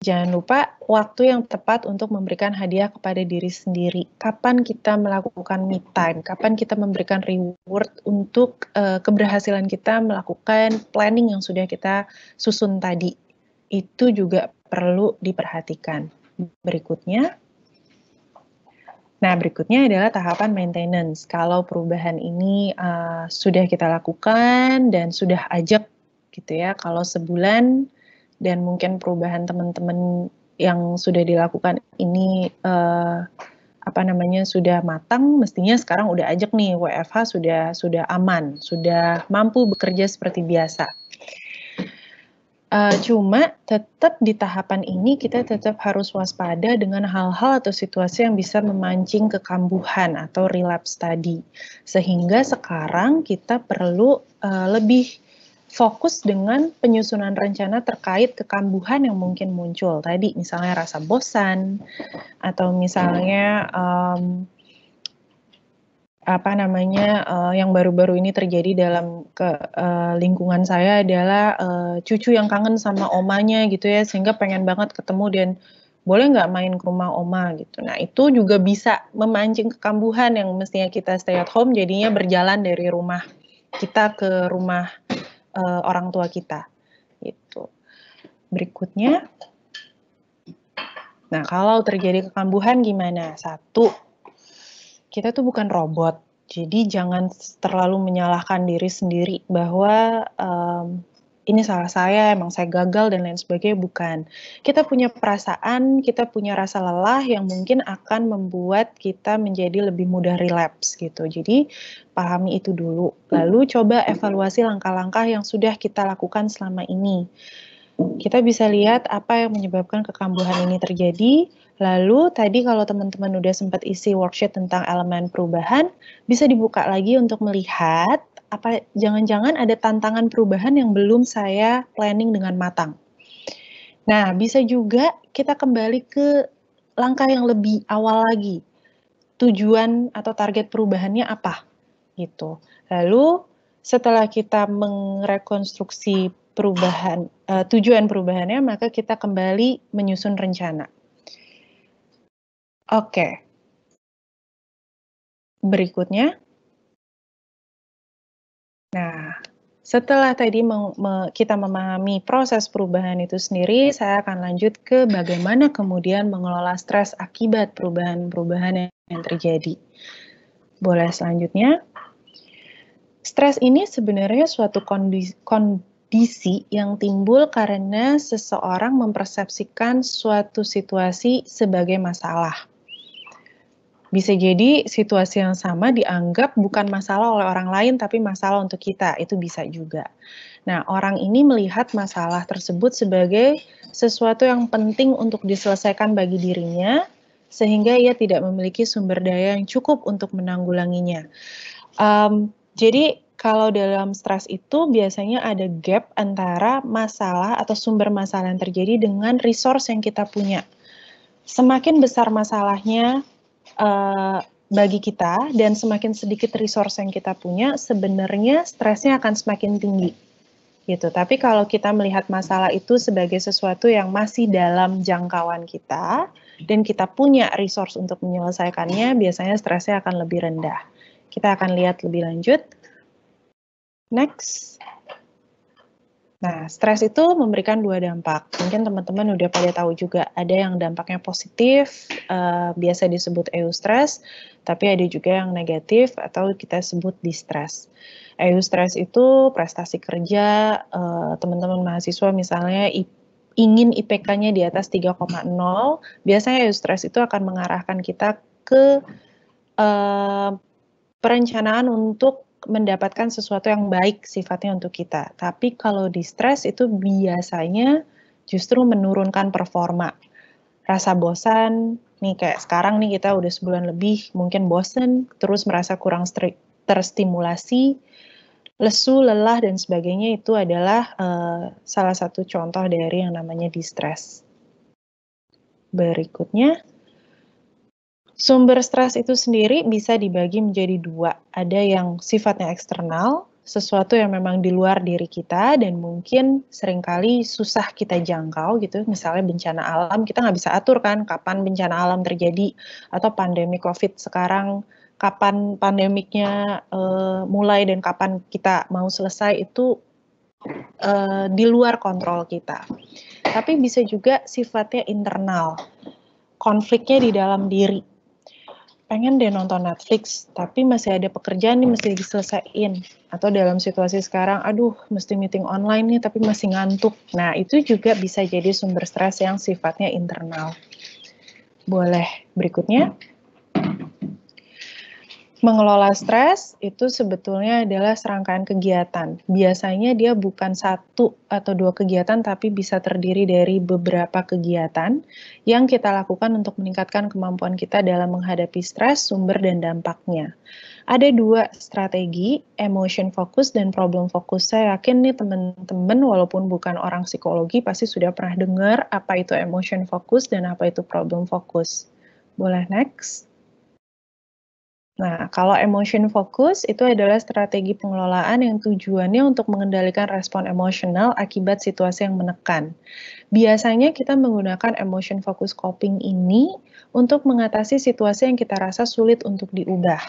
jangan lupa waktu yang tepat untuk memberikan hadiah kepada diri sendiri. Kapan kita melakukan me time, kapan kita memberikan reward untuk keberhasilan kita melakukan planning yang sudah kita susun tadi. Itu juga perlu diperhatikan. Berikutnya adalah tahapan maintenance. Kalau perubahan ini sudah kita lakukan dan sudah ajak gitu ya, kalau sebulan dan mungkin perubahan teman-teman yang sudah dilakukan ini sudah matang, mestinya sekarang udah ajak nih WFH sudah aman, sudah mampu bekerja seperti biasa. Cuma tetap di tahapan ini kita tetap harus waspada dengan hal-hal atau situasi yang bisa memancing kekambuhan atau relapse tadi. Sehingga sekarang kita perlu lebih fokus dengan penyusunan rencana terkait kekambuhan yang mungkin muncul. Tadi misalnya rasa bosan, atau misalnya yang baru-baru ini terjadi dalam lingkungan saya adalah cucu yang kangen sama omanya gitu ya, sehingga pengen banget ketemu dan boleh nggak main ke rumah oma gitu. Nah itu juga bisa memancing kekambuhan yang mestinya kita stay at home, jadinya berjalan dari rumah kita ke rumah orang tua kita gitu. Berikutnya, nah kalau terjadi kekambuhan gimana? Satu, kita tuh bukan robot, jadi jangan terlalu menyalahkan diri sendiri bahwa ini salah saya, emang saya gagal dan lain sebagainya, bukan. Kita punya perasaan, kita punya rasa lelah yang mungkin akan membuat kita menjadi lebih mudah relapse gitu. Jadi pahami itu dulu, lalu coba evaluasi langkah-langkah yang sudah kita lakukan selama ini. Kita bisa lihat apa yang menyebabkan kekambuhan ini terjadi. Lalu tadi kalau teman-teman udah sempat isi worksheet tentang elemen perubahan, bisa dibuka lagi untuk melihat apa jangan-jangan ada tantangan perubahan yang belum saya planning dengan matang. Nah, bisa juga kita kembali ke langkah yang lebih awal lagi. Tujuan atau target perubahannya apa? Gitu. Lalu setelah kita merekonstruksi tujuan perubahannya, maka kita kembali menyusun rencana. Oke. Berikutnya. Nah, setelah tadi kita memahami proses perubahan itu sendiri, saya akan lanjut ke bagaimana kemudian mengelola stres akibat perubahan-perubahan yang terjadi. Boleh selanjutnya. Stres ini sebenarnya suatu kondisi yang timbul karena seseorang mempersepsikan suatu situasi sebagai masalah. Bisa jadi situasi yang sama dianggap bukan masalah oleh orang lain, tapi masalah untuk kita, itu bisa juga. Nah, orang ini melihat masalah tersebut sebagai sesuatu yang penting untuk diselesaikan bagi dirinya, sehingga ia tidak memiliki sumber daya yang cukup untuk menanggulanginya. Jadi, kalau dalam stres itu biasanya ada gap antara masalah atau sumber masalah yang terjadi dengan resource yang kita punya. Semakin besar masalahnya bagi kita dan semakin sedikit resource yang kita punya, sebenarnya stresnya akan semakin tinggi. Gitu. Tapi kalau kita melihat masalah itu sebagai sesuatu yang masih dalam jangkauan kita dan kita punya resource untuk menyelesaikannya, biasanya stresnya akan lebih rendah. Kita akan lihat lebih lanjut. Next. Nah, stres itu memberikan dua dampak. Mungkin teman-teman udah pada tahu juga, ada yang dampaknya positif, biasa disebut eustress, tapi ada juga yang negatif atau kita sebut distress. Eustress itu prestasi kerja, teman-teman mahasiswa misalnya ingin IPK-nya di atas 3,0, biasanya eustress itu akan mengarahkan kita ke perencanaan untuk mendapatkan sesuatu yang baik sifatnya untuk kita. Tapi kalau distress itu biasanya justru menurunkan performa. Rasa bosan, nih kayak sekarang nih kita udah sebulan lebih mungkin bosan, terus merasa kurang terstimulasi, lesu, lelah, dan sebagainya, itu adalah salah satu contoh dari yang namanya distress. Berikutnya, Sumber stres itu sendiri bisa dibagi menjadi dua. Ada yang sifatnya eksternal, sesuatu yang memang di luar diri kita dan mungkin seringkali susah kita jangkau gitu. Misalnya bencana alam, kita nggak bisa atur kan kapan bencana alam terjadi, atau pandemi COVID sekarang, kapan pandemiknya mulai dan kapan kita mau selesai itu di luar kontrol kita. Tapi bisa juga sifatnya internal, konfliknya di dalam diri. Pengen deh nonton Netflix, tapi masih ada pekerjaan nih mesti diselesaiin. Atau dalam situasi sekarang, aduh mesti meeting online nih tapi masih ngantuk. Nah itu juga bisa jadi sumber stres yang sifatnya internal. Boleh berikutnya. Mengelola stres itu sebetulnya adalah serangkaian kegiatan. Biasanya dia bukan satu atau dua kegiatan, tapi bisa terdiri dari beberapa kegiatan yang kita lakukan untuk meningkatkan kemampuan kita dalam menghadapi stres, sumber, dan dampaknya. Ada dua strategi, emotion focus dan problem focus. Saya yakin nih teman-teman, walaupun bukan orang psikologi, pasti sudah pernah dengar apa itu emotion focus dan apa itu problem focus. Boleh next? Nah, kalau emotion focus itu adalah strategi pengelolaan yang tujuannya untuk mengendalikan respon emosional akibat situasi yang menekan. Biasanya kita menggunakan emotion focus coping ini untuk mengatasi situasi yang kita rasa sulit untuk diubah.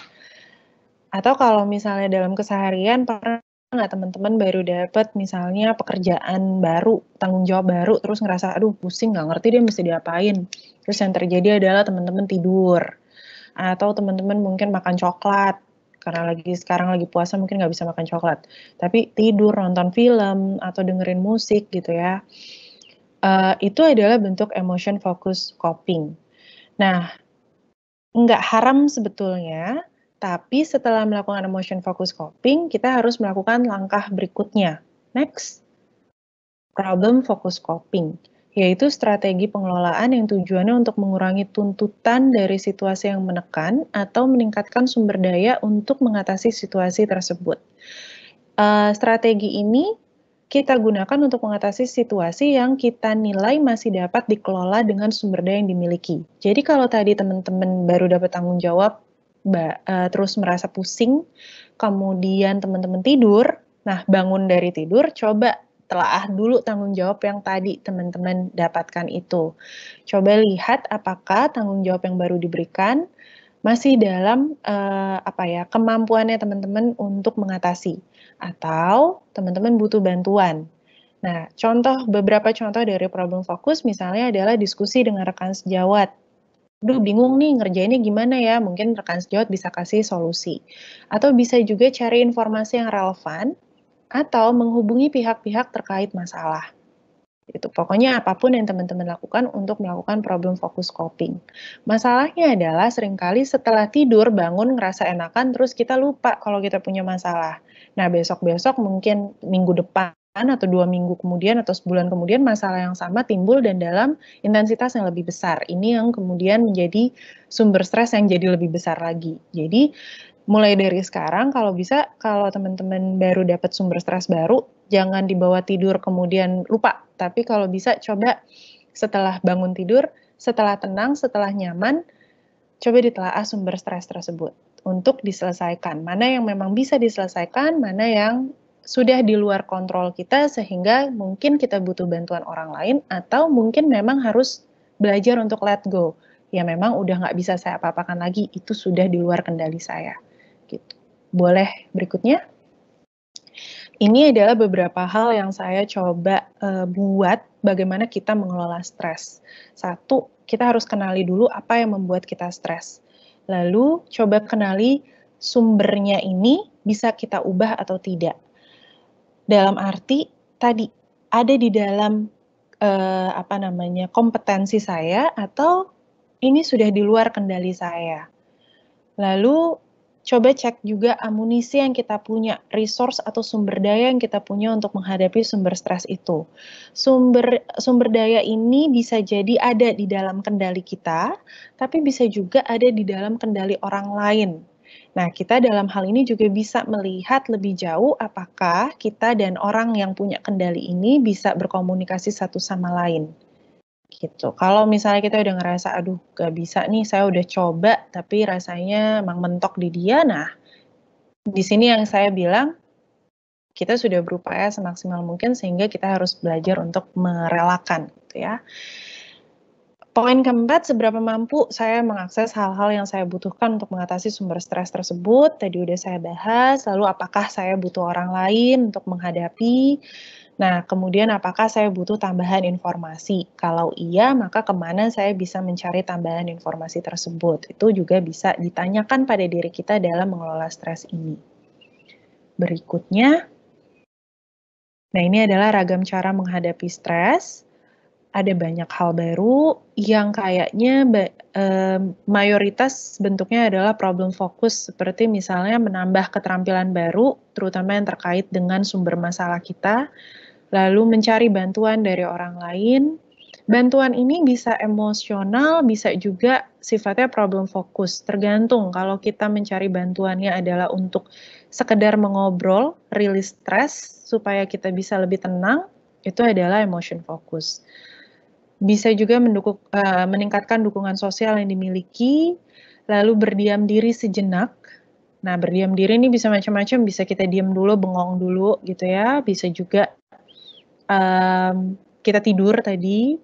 Atau kalau misalnya dalam keseharian, pernah nggak teman-teman baru dapat misalnya pekerjaan baru, tanggung jawab baru, terus ngerasa, aduh pusing, nggak ngerti dia mesti diapain. Terus yang terjadi adalah teman-teman tidur. Atau teman-teman mungkin makan coklat, karena sekarang lagi puasa mungkin nggak bisa makan coklat, tapi tidur, nonton film, atau dengerin musik gitu ya. Itu adalah bentuk emotion focus coping. Nah, nggak haram sebetulnya, tapi setelah melakukan emotion focus coping, kita harus melakukan langkah berikutnya. Next, problem focus coping, yaitu strategi pengelolaan yang tujuannya untuk mengurangi tuntutan dari situasi yang menekan atau meningkatkan sumber daya untuk mengatasi situasi tersebut. Strategi ini kita gunakan untuk mengatasi situasi yang kita nilai masih dapat dikelola dengan sumber daya yang dimiliki. Jadi kalau tadi teman-teman baru dapat tanggung jawab, terus merasa pusing, kemudian teman-teman tidur, nah bangun dari tidur, coba telaah dulu tanggung jawab yang tadi teman-teman dapatkan itu. Coba lihat apakah tanggung jawab yang baru diberikan masih dalam kemampuannya teman-teman untuk mengatasi, atau teman-teman butuh bantuan. Nah, beberapa contoh dari problem fokus misalnya adalah diskusi dengan rekan sejawat. Duh, bingung nih ngerjainnya gimana ya? Mungkin rekan sejawat bisa kasih solusi. Atau bisa juga cari informasi yang relevan atau menghubungi pihak-pihak terkait masalah. Itu pokoknya apapun yang teman-teman lakukan untuk melakukan problem focus coping. Masalahnya adalah seringkali setelah tidur bangun ngerasa enakan terus kita lupa kalau kita punya masalah. Nah, besok-besok mungkin minggu depan atau 2 minggu kemudian atau sebulan kemudian masalah yang sama timbul dan dalam intensitas yang lebih besar. Ini yang kemudian menjadi sumber stres yang jadi lebih besar lagi. Jadi mulai dari sekarang kalau bisa, kalau teman-teman baru dapat sumber stres baru, jangan dibawa tidur kemudian lupa. Tapi kalau bisa coba setelah bangun tidur, setelah tenang, setelah nyaman, coba ditelaah sumber stres tersebut untuk diselesaikan. Mana yang memang bisa diselesaikan, mana yang sudah di luar kontrol kita sehingga mungkin kita butuh bantuan orang lain atau mungkin memang harus belajar untuk let go. Ya memang udah nggak bisa saya apa-apakan lagi, itu sudah di luar kendali saya. Gitu. Boleh berikutnya? Ini adalah beberapa hal yang saya coba buat bagaimana kita mengelola stres. Satu, kita harus kenali dulu apa yang membuat kita stres. Lalu coba kenali sumbernya ini bisa kita ubah atau tidak. Dalam arti tadi ada di dalam kompetensi saya atau ini sudah di luar kendali saya. Lalu coba cek juga amunisi yang kita punya, resource atau sumber daya yang kita punya untuk menghadapi sumber stres itu. Sumber daya ini bisa jadi ada di dalam kendali kita, tapi bisa juga ada di dalam kendali orang lain. Nah, kita dalam hal ini juga bisa melihat lebih jauh apakah kita dan orang yang punya kendali ini bisa berkomunikasi satu sama lain. Gitu. Kalau misalnya kita udah ngerasa, aduh gak bisa nih, saya udah coba tapi rasanya emang mentok di dia, nah di sini yang saya bilang, kita sudah berupaya semaksimal mungkin sehingga kita harus belajar untuk merelakan, gitu ya. Poin keempat, seberapa mampu saya mengakses hal-hal yang saya butuhkan untuk mengatasi sumber stres tersebut. Tadi udah saya bahas, lalu apakah saya butuh orang lain untuk menghadapi. Nah, kemudian apakah saya butuh tambahan informasi? Kalau iya, maka kemana saya bisa mencari tambahan informasi tersebut? Itu juga bisa ditanyakan pada diri kita dalam mengelola stres ini. Berikutnya, nah ini adalah ragam cara menghadapi stres. Ada banyak hal baru yang kayaknya mayoritas bentuknya adalah problem fokus, seperti misalnya menambah keterampilan baru, terutama yang terkait dengan sumber masalah kita, lalu mencari bantuan dari orang lain. Bantuan ini bisa emosional, bisa juga sifatnya problem fokus, tergantung kalau kita mencari bantuannya adalah untuk sekedar mengobrol, rilis stres, supaya kita bisa lebih tenang, itu adalah emotion focus. Bisa juga meningkatkan dukungan sosial yang dimiliki, lalu berdiam diri sejenak. Nah, berdiam diri ini bisa macam-macam, bisa kita diam dulu, bengong dulu gitu ya, bisa juga kita tidur tadi,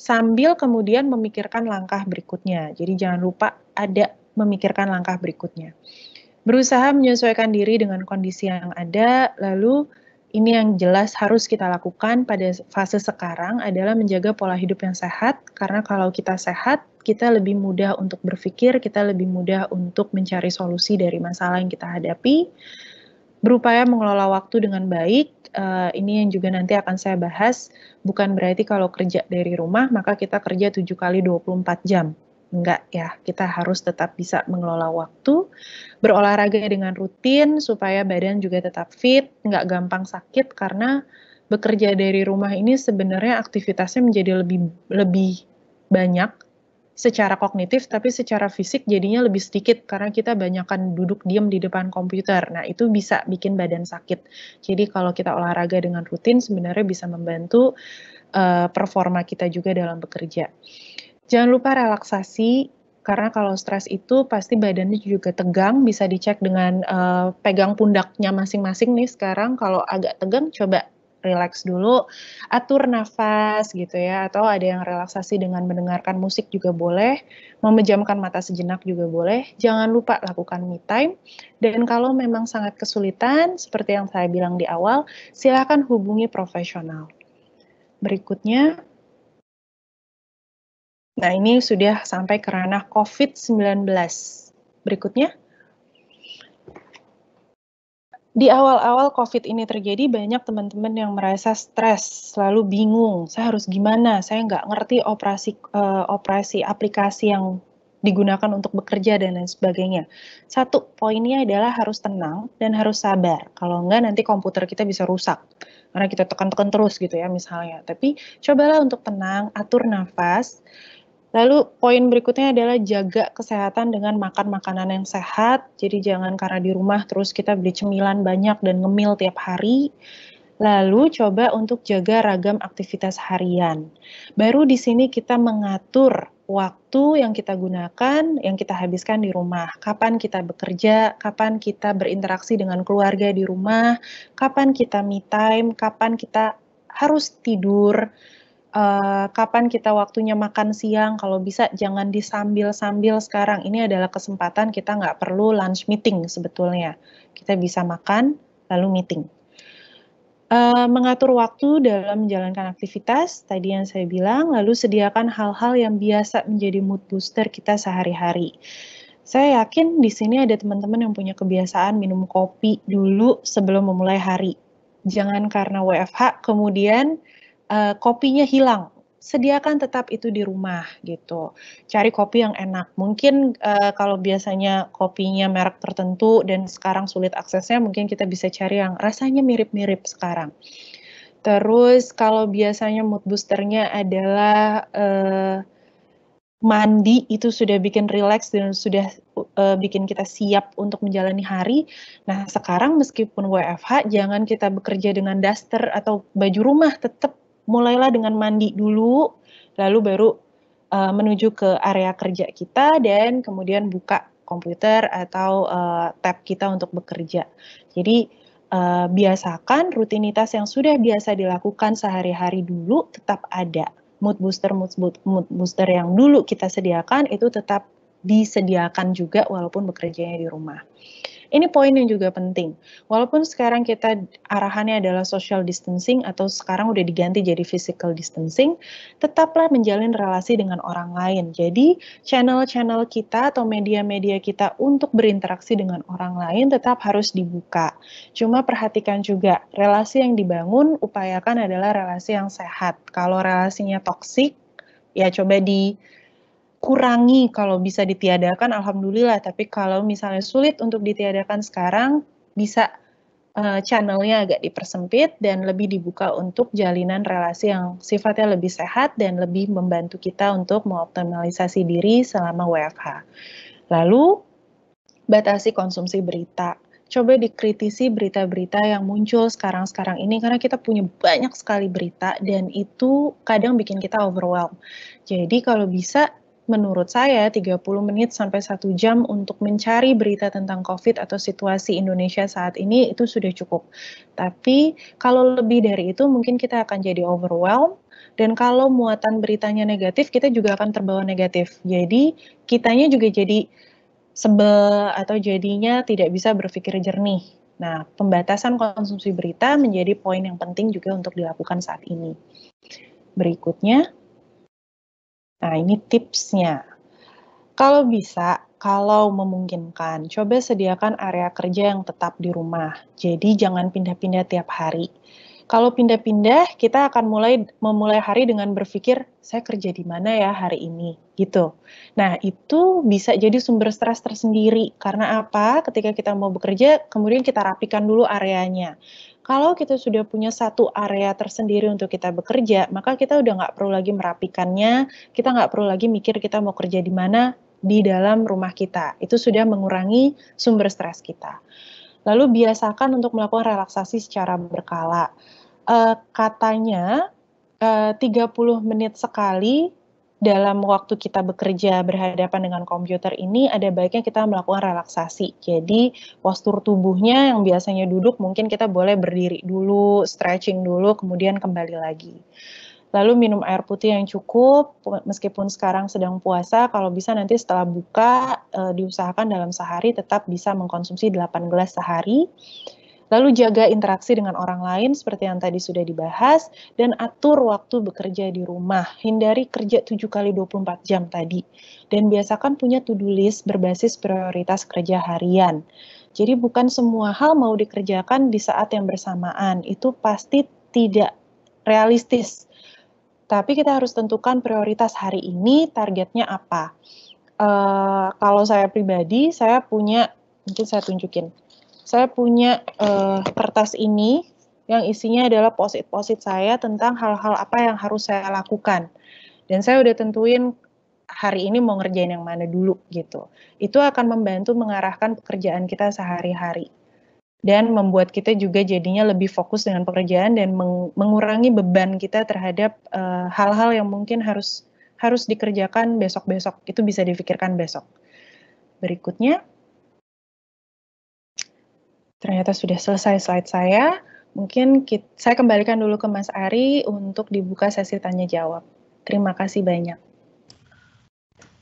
sambil kemudian memikirkan langkah berikutnya. Jadi jangan lupa ada memikirkan langkah berikutnya. Berusaha menyesuaikan diri dengan kondisi yang ada, lalu ini yang jelas harus kita lakukan pada fase sekarang adalah menjaga pola hidup yang sehat, karena kalau kita sehat, kita lebih mudah untuk berpikir, kita lebih mudah untuk mencari solusi dari masalah yang kita hadapi, berupaya mengelola waktu dengan baik. Ini yang juga nanti akan saya bahas, bukan berarti kalau kerja dari rumah, maka kita kerja 7 kali 24 jam. Enggak ya, kita harus tetap bisa mengelola waktu, berolahraga dengan rutin supaya badan juga tetap fit, nggak gampang sakit karena bekerja dari rumah ini sebenarnya aktivitasnya menjadi lebih banyak secara kognitif, tapi secara fisik jadinya lebih sedikit karena kita banyakkan duduk diam di depan komputer. Nah, itu bisa bikin badan sakit. Jadi kalau kita olahraga dengan rutin sebenarnya bisa membantu performa kita juga dalam bekerja. Jangan lupa relaksasi, karena kalau stres itu pasti badannya juga tegang, bisa dicek dengan pegang pundaknya masing-masing nih sekarang, kalau agak tegang coba relax dulu, atur nafas gitu ya, atau ada yang relaksasi dengan mendengarkan musik juga boleh, memejamkan mata sejenak juga boleh, jangan lupa lakukan me time, dan kalau memang sangat kesulitan, seperti yang saya bilang di awal, silakan hubungi profesional. Berikutnya, nah, ini sudah sampai ke ranah COVID-19. Berikutnya. Di awal-awal COVID ini terjadi, banyak teman-teman yang merasa stres, lalu bingung, saya harus gimana, saya nggak ngerti operasi aplikasi yang digunakan untuk bekerja dan lain sebagainya. Satu, poinnya adalah harus tenang dan harus sabar. Kalau enggak, nanti komputer kita bisa rusak. Karena kita tekan-tekan terus gitu ya misalnya. Tapi cobalah untuk tenang, atur nafas. Lalu poin berikutnya adalah jaga kesehatan dengan makan makanan yang sehat. Jadi jangan karena di rumah terus kita beli cemilan banyak dan ngemil tiap hari. Lalu coba untuk jaga ragam aktivitas harian. Baru di sini kita mengatur waktu yang kita gunakan, yang kita habiskan di rumah. Kapan kita bekerja, kapan kita berinteraksi dengan keluarga di rumah, kapan kita me time, kapan kita harus tidur, kapan kita waktunya makan siang, kalau bisa jangan disambil-sambil sekarang. Ini adalah kesempatan kita nggak perlu lunch meeting sebetulnya. Kita bisa makan, lalu meeting. Mengatur waktu dalam menjalankan aktivitas, tadi yang saya bilang, lalu sediakan hal-hal yang biasa menjadi mood booster kita sehari-hari. Saya yakin di sini ada teman-teman yang punya kebiasaan minum kopi dulu sebelum memulai hari. Jangan karena WFH kemudian kopinya hilang, sediakan tetap itu di rumah gitu. Cari kopi yang enak. Mungkin kalau biasanya kopinya merek tertentu dan sekarang sulit aksesnya, mungkin kita bisa cari yang rasanya mirip-mirip sekarang. Terus kalau biasanya mood boosternya adalah mandi, itu sudah bikin rileks dan sudah bikin kita siap untuk menjalani hari. Nah, sekarang meskipun WFH, jangan kita bekerja dengan daster atau baju rumah, tetap mulailah dengan mandi dulu, lalu baru menuju ke area kerja kita dan kemudian buka komputer atau tab kita untuk bekerja. Jadi biasakan rutinitas yang sudah biasa dilakukan sehari-hari dulu tetap ada. Mood booster yang dulu kita sediakan itu tetap disediakan juga walaupun bekerjanya di rumah. Ini poin yang juga penting. Walaupun sekarang kita arahannya adalah social distancing atau sekarang udah diganti jadi physical distancing, tetaplah menjalin relasi dengan orang lain. Jadi channel-channel kita atau media-media kita untuk berinteraksi dengan orang lain tetap harus dibuka. Cuma perhatikan juga relasi yang dibangun, upayakan adalah relasi yang sehat. Kalau relasinya toksik, ya coba kurangi, kalau bisa ditiadakan alhamdulillah, tapi kalau misalnya sulit untuk ditiadakan sekarang, bisa channelnya agak dipersempit dan lebih dibuka untuk jalinan relasi yang sifatnya lebih sehat dan lebih membantu kita untuk mengoptimalisasi diri selama WFH. Lalu, batasi konsumsi berita. Coba dikritisi berita-berita yang muncul sekarang-sekarang ini, karena kita punya banyak sekali berita dan itu kadang bikin kita overwhelmed. Jadi kalau bisa, menurut saya 30 menit sampai 1 jam untuk mencari berita tentang COVID atau situasi Indonesia saat ini itu sudah cukup. Tapi kalau lebih dari itu mungkin kita akan jadi overwhelmed, dan kalau muatan beritanya negatif kita juga akan terbawa negatif. Jadi kitanya juga jadi sebel atau jadinya tidak bisa berpikir jernih. Nah, pembatasan konsumsi berita menjadi poin yang penting juga untuk dilakukan saat ini. Berikutnya, nah ini tipsnya. Kalau bisa, kalau memungkinkan, coba sediakan area kerja yang tetap di rumah. Jadi jangan pindah-pindah tiap hari. Kalau pindah-pindah, kita akan memulai hari dengan berpikir, saya kerja di mana ya hari ini, gitu. Nah, itu bisa jadi sumber stres tersendiri. Karena apa? Ketika kita mau bekerja, kemudian kita rapikan dulu areanya. Kalau kita sudah punya satu area tersendiri untuk kita bekerja, maka kita udah nggak perlu lagi merapikannya, kita nggak perlu lagi mikir kita mau kerja di mana di dalam rumah kita. Itu sudah mengurangi sumber stres kita. Lalu biasakan untuk melakukan relaksasi secara berkala. Katanya 30 menit sekali dalam waktu kita bekerja berhadapan dengan komputer ini ada baiknya kita melakukan relaksasi. Jadi postur tubuhnya yang biasanya duduk mungkin kita boleh berdiri dulu, stretching dulu, kemudian kembali lagi. Lalu minum air putih yang cukup, meskipun sekarang sedang puasa, kalau bisa nanti setelah buka, diusahakan dalam sehari tetap bisa mengkonsumsi 8 gelas sehari. Lalu jaga interaksi dengan orang lain seperti yang tadi sudah dibahas, dan atur waktu bekerja di rumah. Hindari kerja 7 kali 24 jam tadi. Dan biasakan punya to-do list berbasis prioritas kerja harian. Jadi bukan semua hal mau dikerjakan di saat yang bersamaan. Itu pasti tidak realistis. Tapi kita harus tentukan prioritas hari ini, targetnya apa. Kalau saya pribadi, saya punya, mungkin saya tunjukin. Saya punya kertas ini yang isinya adalah post-it saya tentang hal-hal apa yang harus saya lakukan. Dan saya udah tentuin hari ini mau ngerjain yang mana dulu gitu. Itu akan membantu mengarahkan pekerjaan kita sehari-hari. Dan membuat kita juga jadinya lebih fokus dengan pekerjaan dan mengurangi beban kita terhadap hal-hal yang mungkin harus dikerjakan besok-besok. Itu bisa difikirkan besok. Berikutnya. Ternyata sudah selesai slide saya. Mungkin saya kembalikan dulu ke Mas Ari untuk dibuka sesi tanya-jawab. Terima kasih banyak.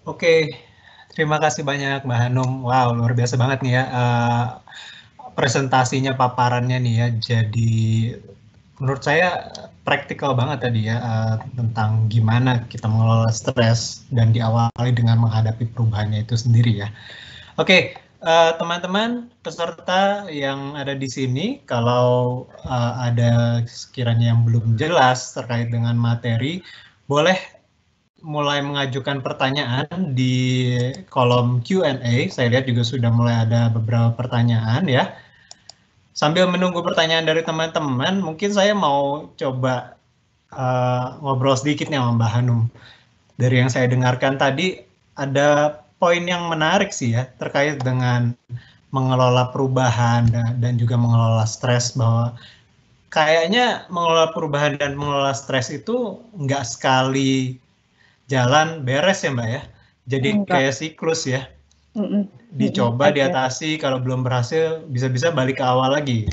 Oke, terima kasih banyak Mbak Hanum. Wow, luar biasa banget nih ya. Presentasinya, paparannya nih ya. Jadi menurut saya praktikal banget tadi ya, tentang gimana kita mengelola stres dan diawali dengan menghadapi perubahannya itu sendiri ya. Oke. Teman-teman peserta yang ada di sini, kalau ada sekiranya yang belum jelas terkait dengan materi, boleh mulai mengajukan pertanyaan di kolom Q&A. Saya lihat juga sudah mulai ada beberapa pertanyaan ya. Sambil menunggu pertanyaan dari teman-teman, mungkin saya mau coba ngobrol sedikit nih sama Mbak Hanum. Dari yang saya dengarkan tadi, ada poin yang menarik sih ya, terkait dengan mengelola perubahan dan juga mengelola stres, bahwa kayaknya mengelola perubahan dan mengelola stres itu nggak sekali jalan beres ya Mbak ya. Jadi kayak siklus ya. Dicoba, diatasi, kalau belum berhasil bisa-bisa balik ke awal lagi.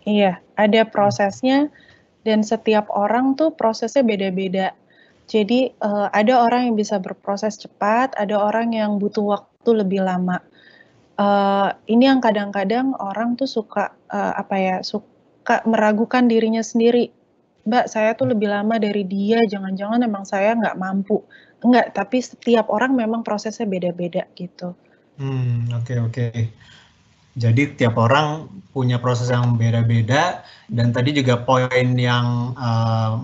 Iya, ada prosesnya dan setiap orang tuh prosesnya beda-beda. Jadi ada orang yang bisa berproses cepat, ada orang yang butuh waktu lebih lama. Ini yang kadang-kadang orang tuh suka suka meragukan dirinya sendiri. Mbak, saya tuh lebih lama dari dia, jangan-jangan emang saya nggak mampu. Enggak, tapi setiap orang memang prosesnya beda-beda gitu. Oke. Jadi tiap orang punya proses yang beda-beda, dan tadi juga poin yang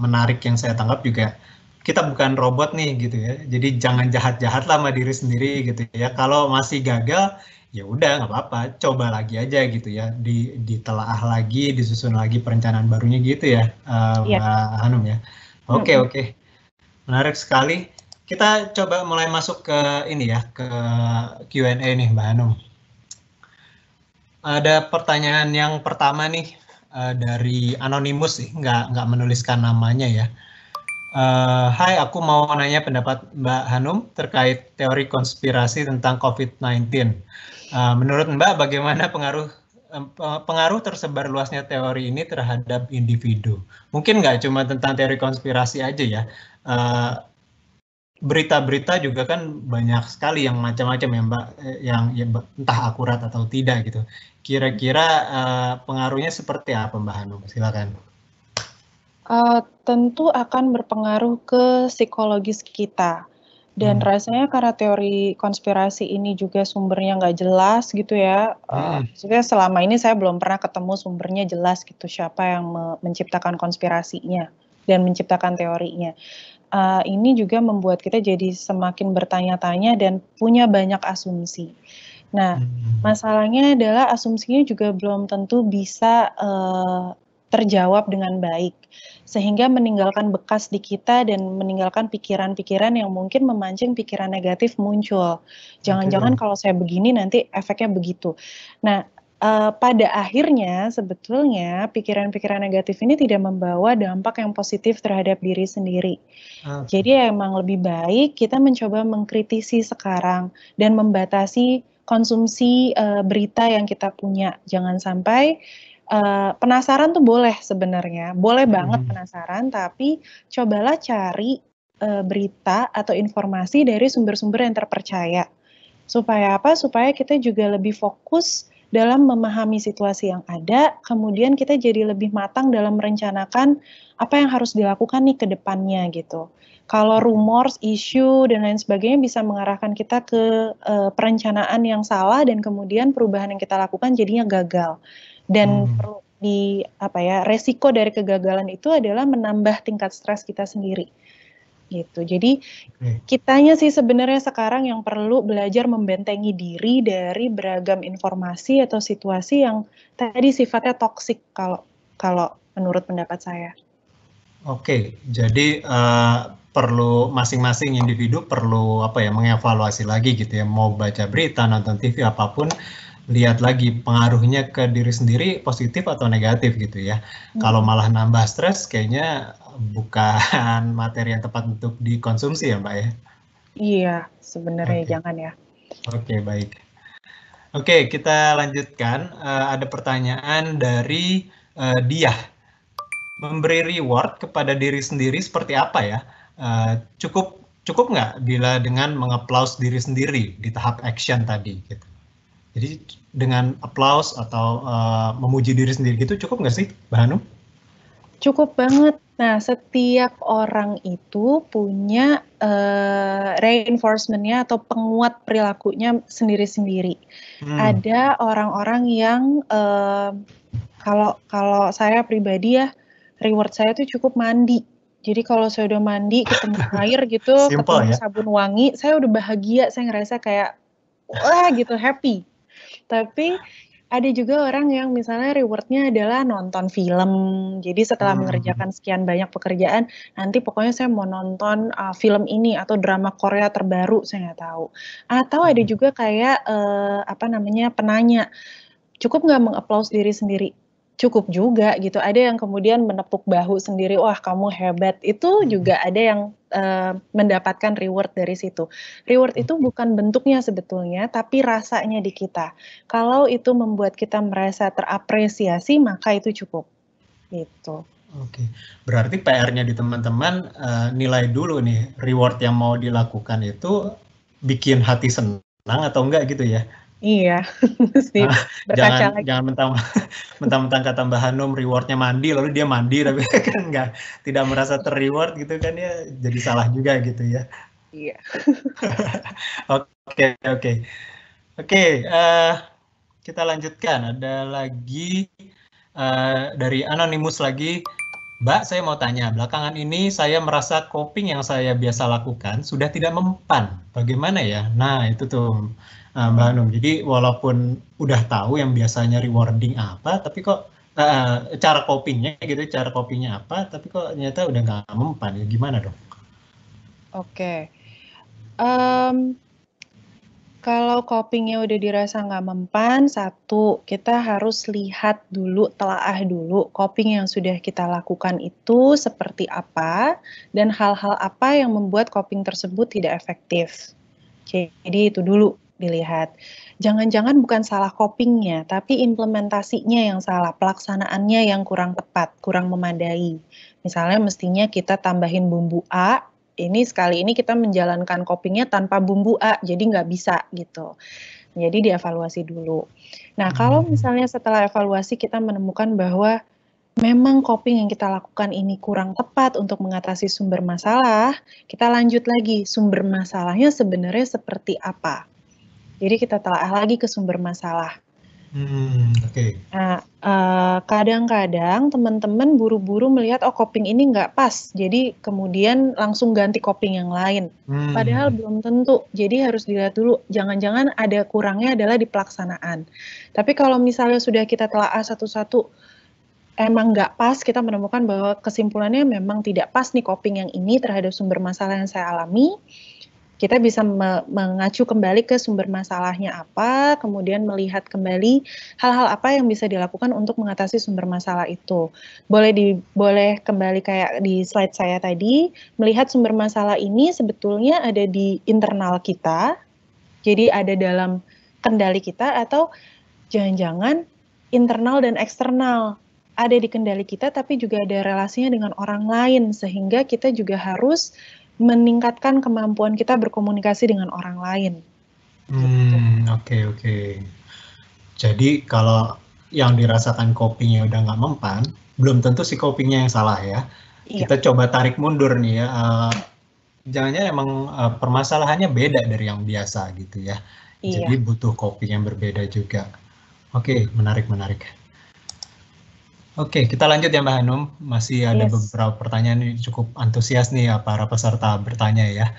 menarik yang saya tangkap juga, kita bukan robot nih gitu ya. Jadi jangan jahat-jahat lah sama diri sendiri gitu ya. Kalau masih gagal, ya udah nggak apa-apa, coba lagi aja gitu ya. Ditelaah lagi, disusun lagi perencanaan barunya gitu ya, Mbak Hanum ya. Oke. Menarik sekali. Kita coba mulai masuk ke ini ya, ke Q&A nih Mbak Hanum. Ada pertanyaan yang pertama nih dari Anonymous sih, nggak menuliskan namanya ya. Hai, aku mau nanya pendapat Mbak Hanum terkait teori konspirasi tentang COVID-19. Menurut Mbak, bagaimana pengaruh tersebar luasnya teori ini terhadap individu? Mungkin nggak cuma tentang teori konspirasi aja ya. Berita-berita juga kan banyak sekali yang macam-macam ya Mbak, yang ya, entah akurat atau tidak gitu. Kira-kira pengaruhnya seperti apa Mbak Hanum? Silakan. Tentu akan berpengaruh ke psikologis kita. Dan rasanya karena teori konspirasi ini juga sumbernya nggak jelas gitu ya. Maksudnya selama ini saya belum pernah ketemu sumbernya jelas gitu, siapa yang menciptakan konspirasinya dan menciptakan teorinya. Ini juga membuat kita jadi semakin bertanya-tanya dan punya banyak asumsi. Nah, masalahnya adalah asumsinya juga belum tentu bisa terjawab dengan baik, sehingga meninggalkan bekas di kita dan meninggalkan pikiran-pikiran yang mungkin memancing pikiran negatif muncul. Jangan-jangan kalau saya begini nanti efeknya begitu. Nah, pada akhirnya sebetulnya pikiran-pikiran negatif ini tidak membawa dampak yang positif terhadap diri sendiri. Jadi emang lebih baik kita mencoba mengkritisi sekarang dan membatasi konsumsi berita yang kita punya. Jangan sampai penasaran tuh boleh sebenarnya, boleh banget penasaran, tapi cobalah cari berita atau informasi dari sumber-sumber yang terpercaya. Supaya apa? Supaya kita juga lebih fokus dalam memahami situasi yang ada, kemudian kita jadi lebih matang dalam merencanakan apa yang harus dilakukan nih ke depannya gitu. Kalau rumors, isu, dan lain sebagainya bisa mengarahkan kita ke perencanaan yang salah dan kemudian perubahan yang kita lakukan jadinya gagal. Dan resiko dari kegagalan itu adalah menambah tingkat stres kita sendiri. Gitu. Jadi kitanya sih sebenarnya sekarang yang perlu belajar membentengi diri dari beragam informasi atau situasi yang tadi sifatnya toksik kalau menurut pendapat saya. Oke, jadi perlu masing-masing individu perlu mengevaluasi lagi gitu ya, mau baca berita, nonton TV apapun, lihat lagi pengaruhnya ke diri sendiri positif atau negatif gitu ya. Kalau malah nambah stres kayaknya bukan materi yang tepat untuk dikonsumsi ya Mbak ya. Iya, sebenarnya jangan ya. Oke, baik. Oke, kita lanjutkan. Ada pertanyaan dari Diah. Memberi reward kepada diri sendiri seperti apa ya? Cukup nggak bila dengan mengaplaus diri sendiri di tahap action tadi gitu. Jadi dengan applause atau memuji diri sendiri gitu cukup nggak sih, Mbak Hanum? Cukup banget. Nah, setiap orang itu punya reinforcement-nya atau penguat perilakunya sendiri-sendiri. Ada orang-orang yang kalau saya pribadi ya, reward saya tuh cukup mandi. Jadi kalau saya udah mandi, ketemu air gitu, ketemu sabun wangi, saya udah bahagia, saya ngerasa kayak wah gitu, happy. Tapi ada juga orang yang misalnya reward-nya adalah nonton film. Jadi setelah mengerjakan sekian banyak pekerjaan, nanti pokoknya saya mau nonton film ini atau drama Korea terbaru, saya nggak tahu. Atau ada juga kayak penanya, cukup nggak mengaplaus diri sendiri? cukup juga gitu. Ada yang kemudian menepuk bahu sendiri, wah kamu hebat. Itu juga ada yang mendapatkan reward dari situ. Reward itu bukan bentuknya sebetulnya, tapi rasanya di kita. Kalau itu membuat kita merasa terapresiasi, maka itu cukup. Gitu. Oke, berarti PR-nya di teman-teman nilai dulu nih reward yang mau dilakukan itu bikin hati senang atau enggak gitu ya? Iya, mesti berkaca lagi. Jangan mentang-mentang kata Mbak Hanum rewardnya mandi lalu dia mandi tapi kan tidak merasa terreward gitu kan ya, jadi salah juga gitu ya. Iya. Oke, kita lanjutkan. Ada lagi dari Anonymous lagi. Mbak, saya mau tanya, belakangan ini saya merasa coping yang saya biasa lakukan sudah tidak mempan. Bagaimana ya? Nah, itu tuh Mbak Hanum. Jadi walaupun udah tahu yang biasanya rewarding apa, tapi kok cara copingnya gitu, cara copingnya apa, tapi kok ternyata udah nggak mempan. Ya gimana dong? Oke. Kalau copingnya udah dirasa nggak mempan, satu, kita harus lihat dulu, telaah dulu coping yang sudah kita lakukan itu seperti apa, dan hal-hal apa yang membuat coping tersebut tidak efektif. Jadi itu dulu dilihat. Jangan-jangan bukan salah copingnya, tapi implementasinya yang salah, pelaksanaannya yang kurang tepat, kurang memadai. Misalnya mestinya kita tambahin bumbu A, ini sekali ini kita menjalankan copingnya tanpa bumbu A, jadi nggak bisa gitu. Jadi dievaluasi dulu. Nah, kalau misalnya setelah evaluasi kita menemukan bahwa memang coping yang kita lakukan ini kurang tepat untuk mengatasi sumber masalah, kita lanjut lagi, sumber masalahnya sebenarnya seperti apa. Jadi kita telaah lagi ke sumber masalah. Oke. Nah, kadang-kadang teman-teman buru-buru melihat, oh coping ini nggak pas, jadi kemudian langsung ganti coping yang lain. Padahal belum tentu, jadi harus dilihat dulu, jangan-jangan ada kurangnya adalah di pelaksanaan. Tapi kalau misalnya sudah kita telaah satu-satu, emang nggak pas, kita menemukan bahwa kesimpulannya memang tidak pas nih coping yang ini terhadap sumber masalah yang saya alami, kita bisa mengacu kembali ke sumber masalahnya apa, kemudian melihat kembali hal-hal apa yang bisa dilakukan untuk mengatasi sumber masalah itu. Boleh kembali kayak di slide saya tadi, melihat sumber masalah ini sebetulnya ada di internal kita, jadi ada dalam kendali kita, atau jangan-jangan internal dan eksternal ada di kendali kita, tapi juga ada relasinya dengan orang lain, sehingga kita juga harus meningkatkan kemampuan kita berkomunikasi dengan orang lain. Oke. Jadi kalau yang dirasakan copingnya udah nggak mempan, belum tentu si copingnya yang salah ya. Iya. Kita coba tarik mundur nih ya. Jangan-jangan emang permasalahannya beda dari yang biasa gitu ya. Iya. Jadi butuh coping yang berbeda juga. Oke, menarik. Oke, kita lanjut ya Mbak Hanum. Masih ada beberapa pertanyaan yang cukup antusias nih ya para peserta bertanya ya.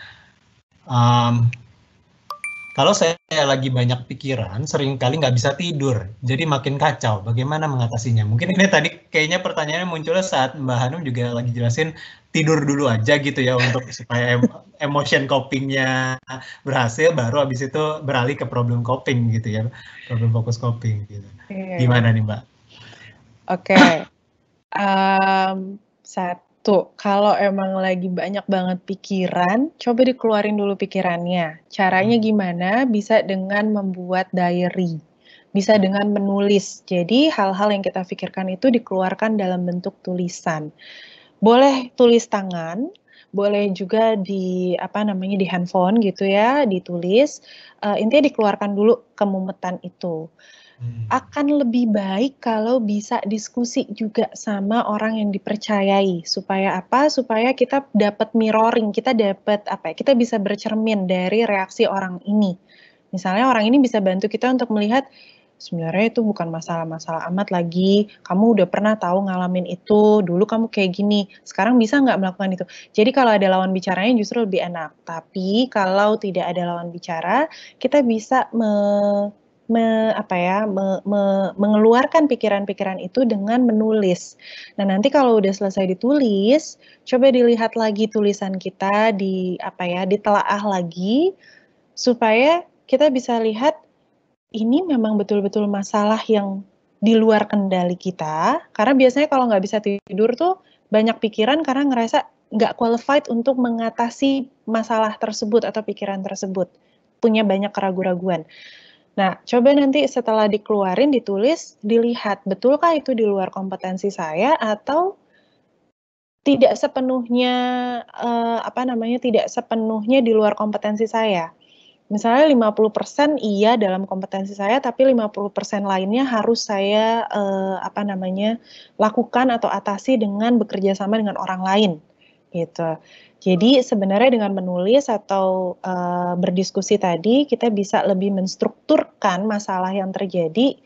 Kalau saya lagi banyak pikiran, seringkali nggak bisa tidur, jadi makin kacau. Bagaimana mengatasinya? Mungkin ini tadi kayaknya pertanyaannya munculnya saat Mbak Hanum juga lagi jelasin tidur dulu aja gitu ya untuk supaya emotion copingnya berhasil, baru habis itu beralih ke problem coping gitu ya, problem fokus coping gitu. Gimana nih Mbak? Oke, satu, kalau emang lagi banyak banget pikiran, coba dikeluarin dulu pikirannya. Caranya gimana? Bisa dengan membuat diary, bisa dengan menulis. Jadi hal-hal yang kita pikirkan itu dikeluarkan dalam bentuk tulisan. Boleh tulis tangan, boleh juga di handphone gitu ya, ditulis. Intinya dikeluarkan dulu kemumetan itu. Akan lebih baik kalau bisa diskusi juga sama orang yang dipercayai. Supaya apa? Supaya kita dapat mirroring, kita bisa bercermin dari reaksi orang ini. Misalnya orang ini bisa bantu kita untuk melihat, sebenarnya itu bukan masalah-masalah amat lagi, kamu udah pernah tahu ngalamin itu, dulu kamu kayak gini, sekarang bisa nggak melakukan itu? Jadi kalau ada lawan bicaranya justru lebih enak. Tapi kalau tidak ada lawan bicara, kita bisa mengeluarkan pikiran-pikiran itu dengan menulis. Nah, nanti kalau udah selesai ditulis, coba dilihat lagi tulisan kita, ditelaah lagi, supaya kita bisa lihat ini memang betul-betul masalah yang di luar kendali kita, karena biasanya kalau nggak bisa tidur tuh banyak pikiran karena ngerasa nggak qualified untuk mengatasi masalah tersebut atau pikiran tersebut, punya banyak keraguan-raguan. Nah, coba nanti setelah dikeluarin, ditulis, dilihat, betulkah itu di luar kompetensi saya atau tidak sepenuhnya, tidak sepenuhnya di luar kompetensi saya. Misalnya 50% iya dalam kompetensi saya, tapi 50% lainnya harus saya, lakukan atau atasi dengan bekerja sama dengan orang lain, gitu. Jadi sebenarnya dengan menulis atau, berdiskusi tadi, kita bisa lebih menstrukturkan masalah yang terjadi,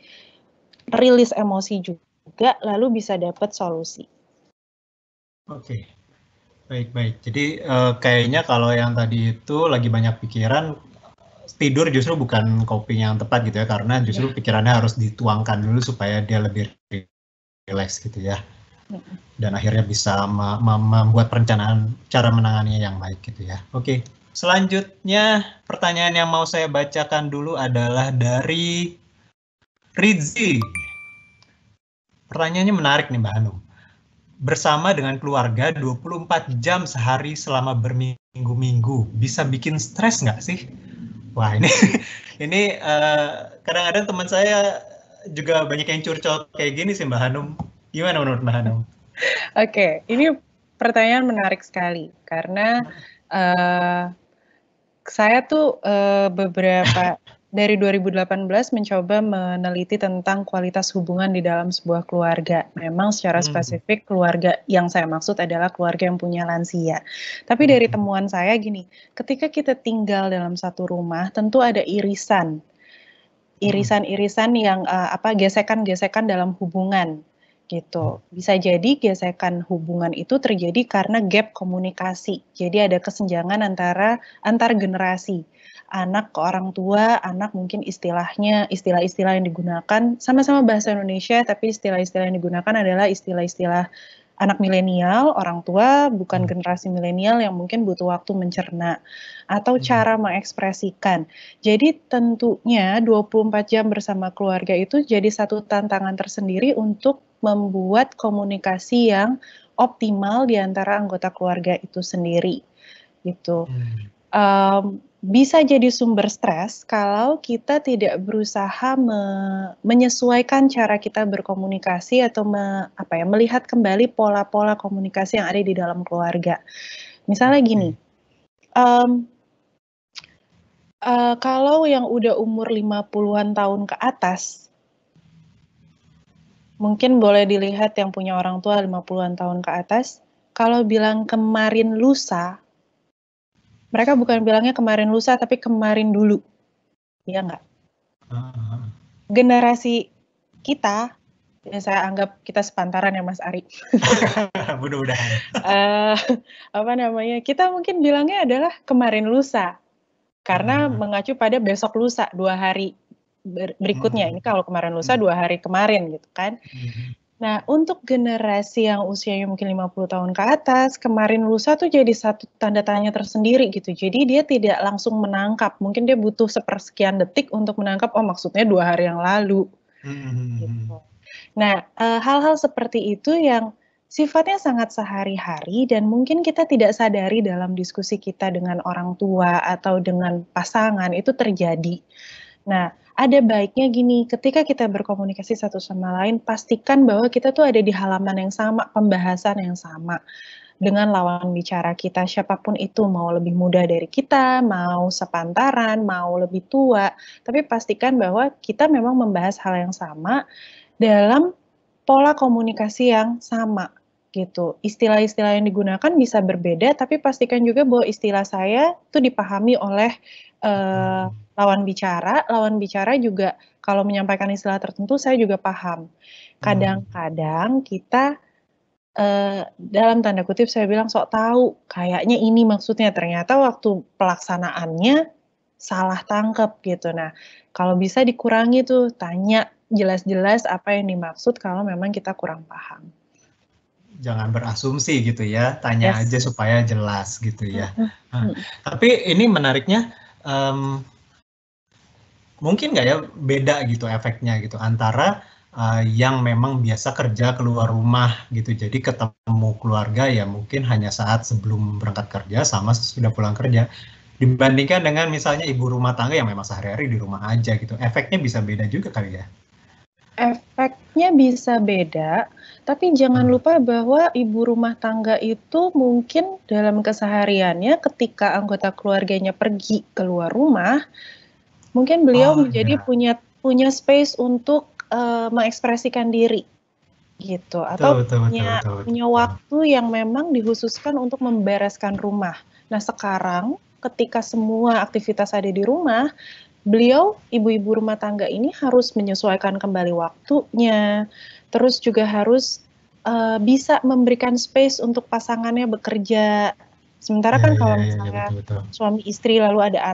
rilis emosi juga, lalu bisa dapat solusi. Oke, baik. Jadi kayaknya kalau yang tadi itu lagi banyak pikiran, tidur justru bukan coping yang tepat gitu ya, karena justru pikirannya harus dituangkan dulu supaya dia lebih rileks gitu ya. Dan akhirnya bisa membuat perencanaan cara menanganinya yang baik gitu ya. Oke, selanjutnya pertanyaan yang mau saya bacakan dulu adalah dari Rizzi. Pertanyaannya menarik nih Mbak Hanum. Bersama dengan keluarga 24 jam sehari selama berminggu-minggu, bisa bikin stres nggak sih? Wah ini kadang-kadang teman saya juga banyak yang curcol kayak gini sih Mbak Hanum. Gimana menurut Mbak Hanum? Oke, ini pertanyaan menarik sekali karena saya tuh beberapa dari 2018 mencoba meneliti tentang kualitas hubungan di dalam sebuah keluarga. Memang secara spesifik keluarga yang saya maksud adalah keluarga yang punya lansia. Tapi dari temuan saya gini, ketika kita tinggal dalam satu rumah, tentu ada irisan yang gesekan-gesekan dalam hubungan gitu. Bisa jadi gesekan hubungan itu terjadi karena gap komunikasi. Jadi ada kesenjangan antar generasi. Anak ke orang tua, anak mungkin istilah yang digunakan sama-sama bahasa Indonesia, tapi istilah-istilah yang digunakan adalah istilah-istilah anak milenial, orang tua bukan generasi milenial yang mungkin butuh waktu mencerna atau cara mengekspresikan. Jadi tentunya 24 jam bersama keluarga itu jadi satu tantangan tersendiri untuk membuat komunikasi yang optimal di antara anggota keluarga itu sendiri. Gitu. Bisa jadi sumber stres kalau kita tidak berusaha menyesuaikan cara kita berkomunikasi atau melihat kembali pola-pola komunikasi yang ada di dalam keluarga. Misalnya gini, kalau yang udah umur 50-an tahun ke atas, mungkin boleh dilihat yang punya orang tua 50-an tahun ke atas, kalau bilang kemarin lusa, mereka bukan bilangnya kemarin lusa, tapi kemarin dulu. Iya nggak? Generasi kita, ya saya anggap kita sepantaran ya Mas Ari. Mudah-mudahan. Kita mungkin bilangnya adalah kemarin lusa. Karena mengacu pada besok lusa, 2 hari berikutnya. Ini kalau kemarin lusa, 2 hari kemarin gitu kan. Nah, untuk generasi yang usianya mungkin 50 tahun ke atas, kemarin lusa tuh jadi satu tanda tanya tersendiri gitu. Jadi dia tidak langsung menangkap, mungkin dia butuh sepersekian detik untuk menangkap, oh maksudnya 2 hari yang lalu. Gitu. Nah, hal-hal seperti itu yang sifatnya sangat sehari-hari dan mungkin kita tidak sadari dalam diskusi kita dengan orang tua atau dengan pasangan itu terjadi. Nah, ada baiknya gini, ketika kita berkomunikasi satu sama lain, pastikan bahwa kita tuh ada di halaman yang sama, pembahasan yang sama dengan lawan bicara kita, siapapun itu, mau lebih muda dari kita, mau sepantaran, mau lebih tua, tapi pastikan bahwa kita memang membahas hal yang sama dalam pola komunikasi yang sama gitu. Istilah-istilah yang digunakan bisa berbeda, tapi pastikan juga bahwa istilah saya itu dipahami oleh lawan bicara juga kalau menyampaikan istilah tertentu saya juga paham. Kadang-kadang kita dalam tanda kutip saya bilang sok tahu, kayaknya ini maksudnya, ternyata waktu pelaksanaannya salah tangkep gitu. Nah, kalau bisa dikurangi tuh, tanya jelas-jelas apa yang dimaksud kalau memang kita kurang paham. Jangan berasumsi gitu ya, tanya aja supaya jelas gitu ya. Tapi ini menariknya, mungkin nggak ya beda gitu efeknya gitu antara yang memang biasa kerja keluar rumah gitu. Jadi ketemu keluarga ya mungkin hanya saat sebelum berangkat kerja sama sesudah pulang kerja. Dibandingkan dengan misalnya ibu rumah tangga yang memang sehari-hari di rumah aja gitu. Efeknya bisa beda juga kali ya. Efeknya bisa beda, tapi jangan lupa bahwa ibu rumah tangga itu mungkin dalam kesehariannya ketika anggota keluarganya pergi keluar rumah, mungkin beliau menjadi punya space untuk mengekspresikan diri gitu, atau punya waktu yang memang dikhususkan untuk membereskan rumah. Nah, sekarang ketika semua aktivitas ada di rumah, beliau, ibu-ibu rumah tangga ini harus menyesuaikan kembali waktunya, terus juga harus bisa memberikan space untuk pasangannya bekerja. Sementara kan kalau misalnya suami istri lalu ada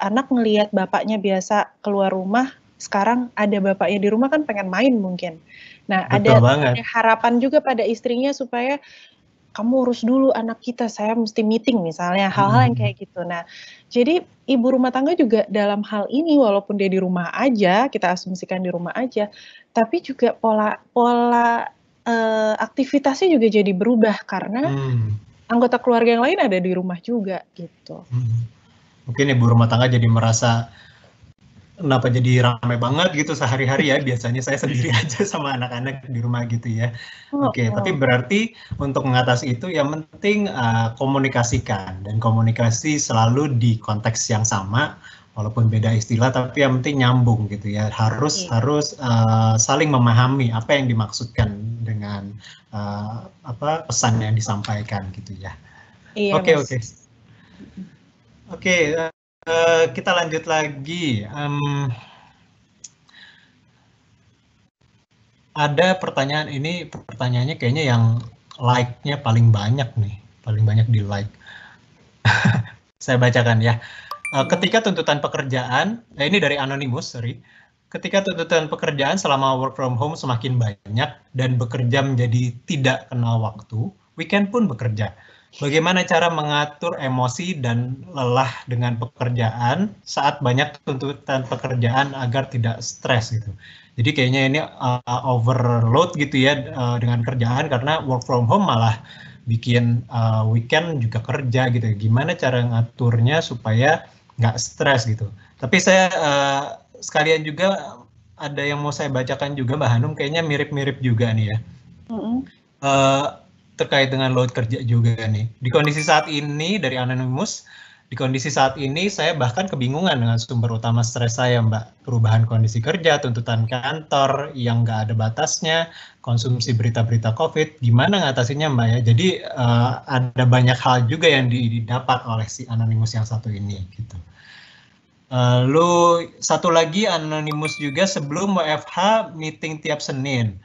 anak ngelihat bapaknya biasa keluar rumah, sekarang ada bapaknya di rumah kan pengen main mungkin. Nah, ada harapan juga pada istrinya supaya kamu urus dulu anak kita, saya mesti meeting misalnya, hal-hal yang kayak gitu. Nah, jadi ibu rumah tangga juga dalam hal ini, walaupun dia di rumah aja, kita asumsikan di rumah aja, tapi juga pola aktivitasnya juga jadi berubah karena anggota keluarga yang lain ada di rumah juga gitu. Mungkin ibu rumah tangga jadi merasa kenapa jadi ramai banget gitu sehari-hari ya, biasanya saya sendiri aja sama anak-anak di rumah gitu ya. Oke, tapi berarti untuk mengatasi itu yang penting komunikasikan, dan komunikasi selalu di konteks yang sama walaupun beda istilah, tapi yang penting nyambung gitu ya, harus saling memahami apa yang dimaksudkan dengan pesan yang disampaikan gitu ya. Oke. Kita lanjut lagi. Ada pertanyaan ini, pertanyaannya kayaknya yang like-nya paling banyak nih, paling banyak di like. Saya bacakan ya. Ketika tuntutan pekerjaan, ini dari Anonymous, sorry. Ketika tuntutan pekerjaan selama work from home semakin banyak dan bekerja menjadi tidak kenal waktu, weekend pun bekerja. Bagaimana cara mengatur emosi dan lelah dengan pekerjaan saat banyak tuntutan pekerjaan agar tidak stres gitu. Jadi kayaknya ini overload gitu ya dengan kerjaan, karena work from home malah bikin weekend juga kerja gitu. Gimana cara ngaturnya supaya nggak stres gitu. Tapi saya sekalian juga ada yang mau saya bacakan juga, Mbak Hanum, kayaknya mirip-mirip juga nih ya. Terkait dengan load kerja juga nih. Di kondisi saat ini dari Anonymous, di kondisi saat ini saya bahkan kebingungan dengan sumber utama stres saya, Mbak. Perubahan kondisi kerja, tuntutan kantor yang nggak ada batasnya, konsumsi berita-berita COVID, gimana ngatasinya, Mbak ya? Jadi ada banyak hal juga yang didapat oleh si Anonymous yang satu ini gitu. Lalu satu lagi Anonymous juga, sebelum WFH meeting tiap Senin.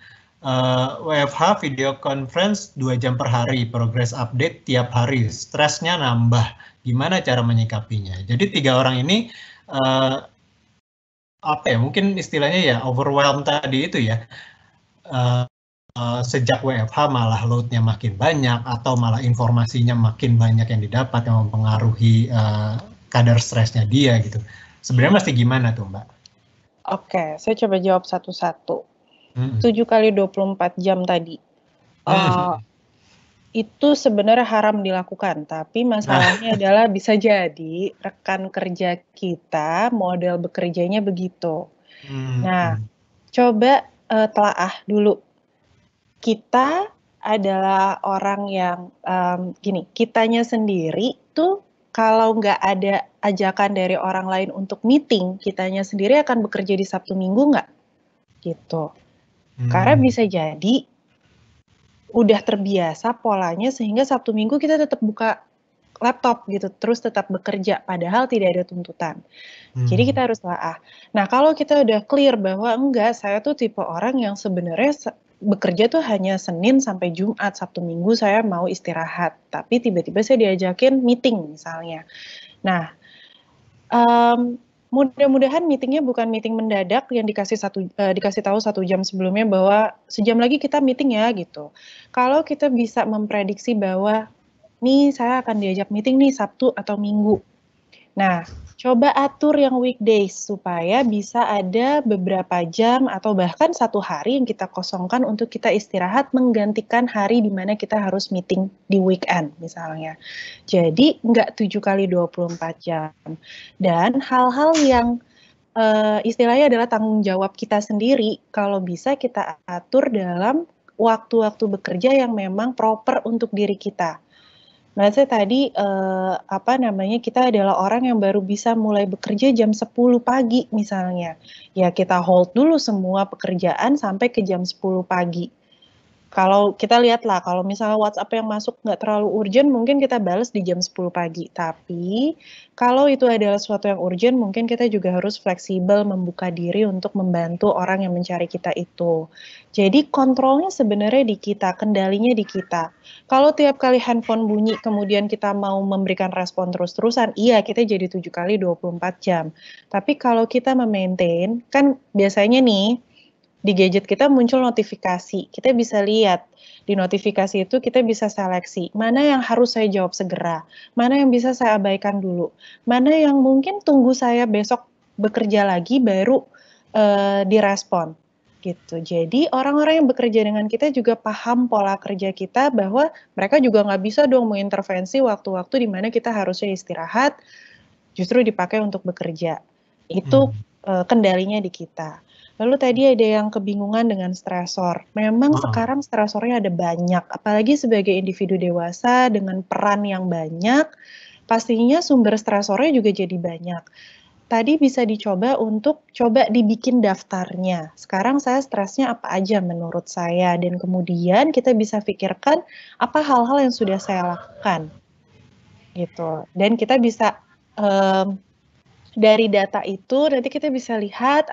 WFH video conference 2 jam per hari, progress update tiap hari, stresnya nambah, gimana cara menyikapinya? Jadi 3 orang ini mungkin istilahnya ya overwhelmed tadi itu ya, sejak WFH malah load-nya makin banyak atau malah informasinya makin banyak yang didapat yang mempengaruhi kadar stresnya dia gitu. Sebenarnya mesti gimana tuh, Mbak? Oke, saya coba jawab satu-satu. 7 kali 24 jam tadi. Itu sebenarnya haram dilakukan, tapi masalahnya adalah bisa jadi rekan kerja kita model bekerjanya begitu. Nah, coba telaah dulu. Kita adalah orang yang kitanya sendiri tuh kalau nggak ada ajakan dari orang lain untuk meeting, kitanya sendiri akan bekerja di Sabtu Minggu nggak? Gitu. Karena bisa jadi udah terbiasa polanya sehingga Sabtu Minggu kita tetap buka laptop gitu, terus tetap bekerja padahal tidak ada tuntutan. Jadi kita harus telaah. Nah, kalau kita udah clear bahwa enggak, saya tuh tipe orang yang sebenarnya bekerja tuh hanya Senin sampai Jumat, Sabtu Minggu saya mau istirahat, tapi tiba-tiba saya diajakin meeting misalnya. Nah, mudah-mudahan meetingnya bukan meeting mendadak yang dikasih tahu 1 jam sebelumnya bahwa sejam lagi kita meeting ya gitu. Kalau kita bisa memprediksi bahwa nih saya akan diajak meeting nih Sabtu atau Minggu. Nah, Coba atur yang weekdays supaya bisa ada beberapa jam atau bahkan 1 hari yang kita kosongkan untuk kita istirahat menggantikan hari di mana kita harus meeting di weekend misalnya. Jadi nggak 7 kali 24 jam. Dan hal-hal yang istilahnya adalah tanggung jawab kita sendiri, kalau bisa kita atur dalam waktu-waktu bekerja yang memang proper untuk diri kita. Nah, saya tadi, kita adalah orang yang baru bisa mulai bekerja jam 10 pagi misalnya. Ya kita hold dulu semua pekerjaan sampai ke jam 10 pagi. Kalau kita lihatlah, kalau misalnya WhatsApp yang masuk nggak terlalu urgent, mungkin kita bales di jam 10 pagi. Tapi, kalau itu adalah sesuatu yang urgent, mungkin kita juga harus fleksibel membuka diri untuk membantu orang yang mencari kita itu. Jadi kontrolnya sebenarnya di kita, kendalinya di kita. Kalau tiap kali handphone bunyi, kemudian kita mau memberikan respon terus-terusan, iya kita jadi 7 kali 24 jam. Tapi kalau kita memaintain, kan biasanya nih, di gadget kita muncul notifikasi, kita bisa lihat di notifikasi itu kita bisa seleksi, mana yang harus saya jawab segera, mana yang bisa saya abaikan dulu, mana yang mungkin tunggu saya besok bekerja lagi baru direspon, gitu. Jadi orang-orang yang bekerja dengan kita juga paham pola kerja kita bahwa mereka juga nggak bisa dong mengintervensi waktu-waktu di mana kita harusnya istirahat, justru dipakai untuk bekerja. Itu kendalinya di kita. Lalu tadi ada yang kebingungan dengan stresor. Memang sekarang stresornya ada banyak, apalagi sebagai individu dewasa dengan peran yang banyak, pastinya sumber stresornya juga jadi banyak. Tadi bisa dicoba untuk coba dibikin daftarnya. Sekarang saya stresnya apa aja menurut saya, dan kemudian kita bisa pikirkan apa hal-hal yang sudah saya lakukan, gitu. Dan kita bisa dari data itu nanti kita bisa lihat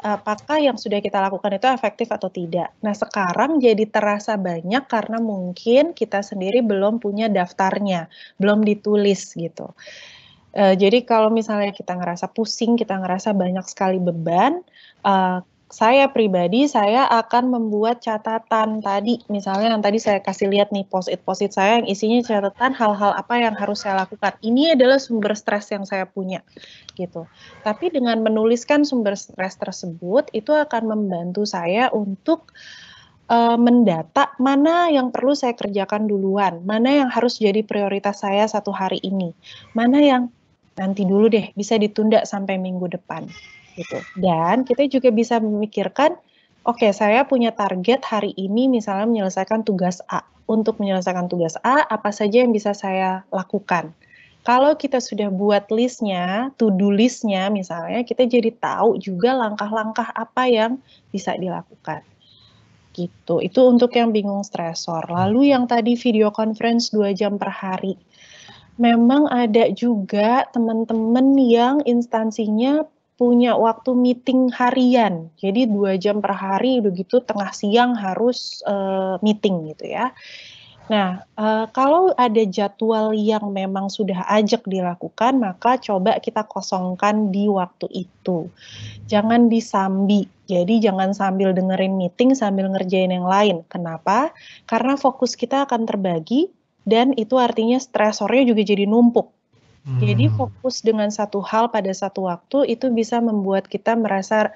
apakah yang sudah kita lakukan itu efektif atau tidak. Nah, sekarang jadi terasa banyak karena mungkin kita sendiri belum punya daftarnya, belum ditulis gitu. Jadi kalau misalnya kita ngerasa pusing, kita ngerasa banyak sekali beban, saya pribadi, saya akan membuat catatan tadi, misalnya yang tadi saya kasih lihat nih post-it saya yang isinya catatan hal-hal apa yang harus saya lakukan. Ini adalah sumber stres yang saya punya, gitu. Tapi dengan menuliskan sumber stres tersebut, itu akan membantu saya untuk mendata mana yang perlu saya kerjakan duluan, mana yang harus jadi prioritas saya 1 hari ini, mana yang nanti dulu deh, bisa ditunda sampai minggu depan. Gitu. Dan kita juga bisa memikirkan, oke, saya punya target hari ini misalnya menyelesaikan tugas A. Untuk menyelesaikan tugas A, apa saja yang bisa saya lakukan? Kalau kita sudah buat listnya, to-do listnya misalnya, kita jadi tahu juga langkah-langkah apa yang bisa dilakukan. Gitu. Itu untuk yang bingung stresor. Lalu yang tadi video conference 2 jam per hari. Memang ada juga teman-teman yang instansinya punya waktu meeting harian. Jadi 2 jam per hari, udah gitu tengah siang harus meeting gitu ya. Nah, kalau ada jadwal yang memang sudah ajak dilakukan, maka coba kita kosongkan di waktu itu. Jangan disambi, jadi jangan sambil dengerin meeting, sambil ngerjain yang lain. Kenapa? Karena fokus kita akan terbagi, dan itu artinya stresornya juga jadi numpuk. Jadi fokus dengan satu hal pada satu waktu itu bisa membuat kita merasa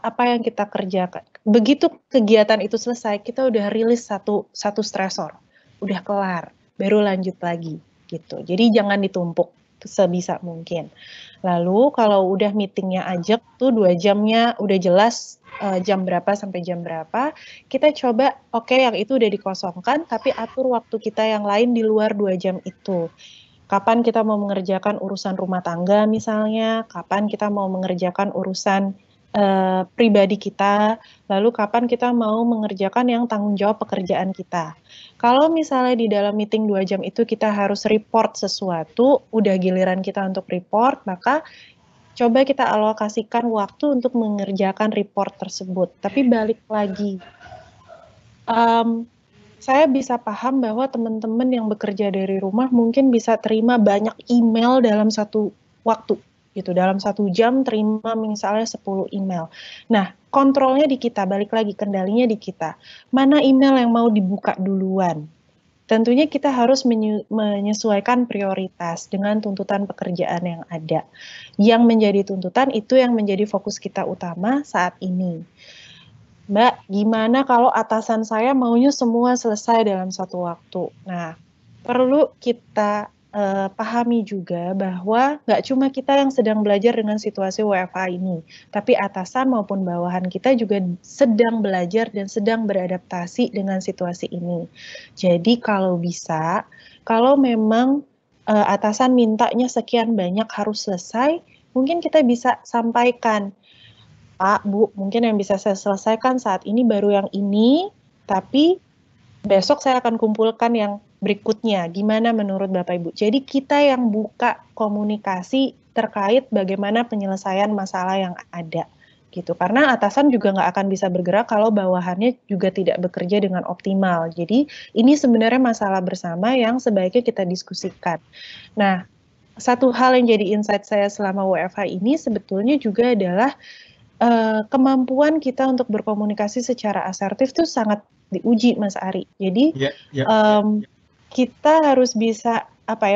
apa yang kita kerjakan. Begitu kegiatan itu selesai, kita udah rilis satu stresor, udah kelar, baru lanjut lagi gitu. Jadi jangan ditumpuk sebisa mungkin. Lalu kalau udah meetingnya ajak tuh 2 jamnya udah jelas jam berapa sampai jam berapa, kita coba oke, yang itu udah dikosongkan, tapi atur waktu kita yang lain di luar 2 jam itu. Kapan kita mau mengerjakan urusan rumah tangga misalnya, kapan kita mau mengerjakan urusan pribadi kita, lalu kapan kita mau mengerjakan yang tanggung jawab pekerjaan kita. Kalau misalnya di dalam meeting 2 jam itu kita harus report sesuatu, udah giliran kita untuk report, maka coba kita alokasikan waktu untuk mengerjakan report tersebut. Tapi balik lagi, saya bisa paham bahwa teman-teman yang bekerja dari rumah mungkin bisa terima banyak email dalam satu waktu, gitu. Dalam 1 jam terima misalnya 10 email. Nah, kontrolnya di kita, balik lagi kendalinya di kita. Mana email yang mau dibuka duluan? tentunya kita harus menyesuaikan prioritas dengan tuntutan pekerjaan yang ada. Yang menjadi tuntutan itu yang menjadi fokus kita utama saat ini. Mbak, gimana kalau atasan saya maunya semua selesai dalam satu waktu? Nah, perlu kita pahami juga bahwa nggak cuma kita yang sedang belajar dengan situasi WFH ini, tapi atasan maupun bawahan kita juga sedang belajar dan sedang beradaptasi dengan situasi ini. Jadi kalau bisa, kalau memang atasan mintanya sekian banyak harus selesai, mungkin kita bisa sampaikan, Pak, Bu, mungkin yang bisa saya selesaikan saat ini baru yang ini, tapi besok saya akan kumpulkan yang berikutnya. Gimana menurut Bapak Ibu? Jadi kita yang buka komunikasi terkait bagaimana penyelesaian masalah yang ada. Gitu. Karena atasan juga nggak akan bisa bergerak kalau bawahannya juga tidak bekerja dengan optimal. Jadi ini sebenarnya masalah bersama yang sebaiknya kita diskusikan. Nah, satu hal yang jadi insight saya selama WFH ini sebetulnya juga adalah kemampuan kita untuk berkomunikasi secara asertif itu sangat diuji, Mas Ari. Jadi kita harus bisa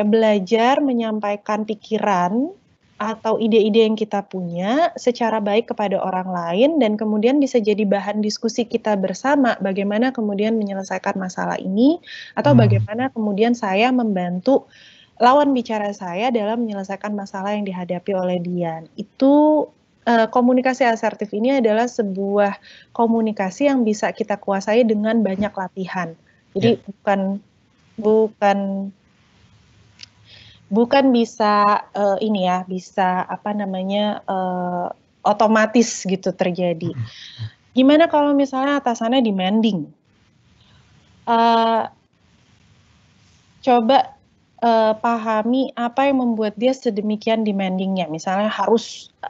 belajar menyampaikan pikiran atau ide-ide yang kita punya secara baik kepada orang lain dan kemudian bisa jadi bahan diskusi kita bersama bagaimana kemudian menyelesaikan masalah ini atau bagaimana kemudian saya membantu lawan bicara saya dalam menyelesaikan masalah yang dihadapi oleh Dian. Itu komunikasi asertif ini adalah sebuah komunikasi yang bisa kita kuasai dengan banyak latihan. Jadi bukan bisa bisa otomatis gitu terjadi. Gimana kalau misalnya atasannya demanding? Coba pahami apa yang membuat dia sedemikian demandingnya. Misalnya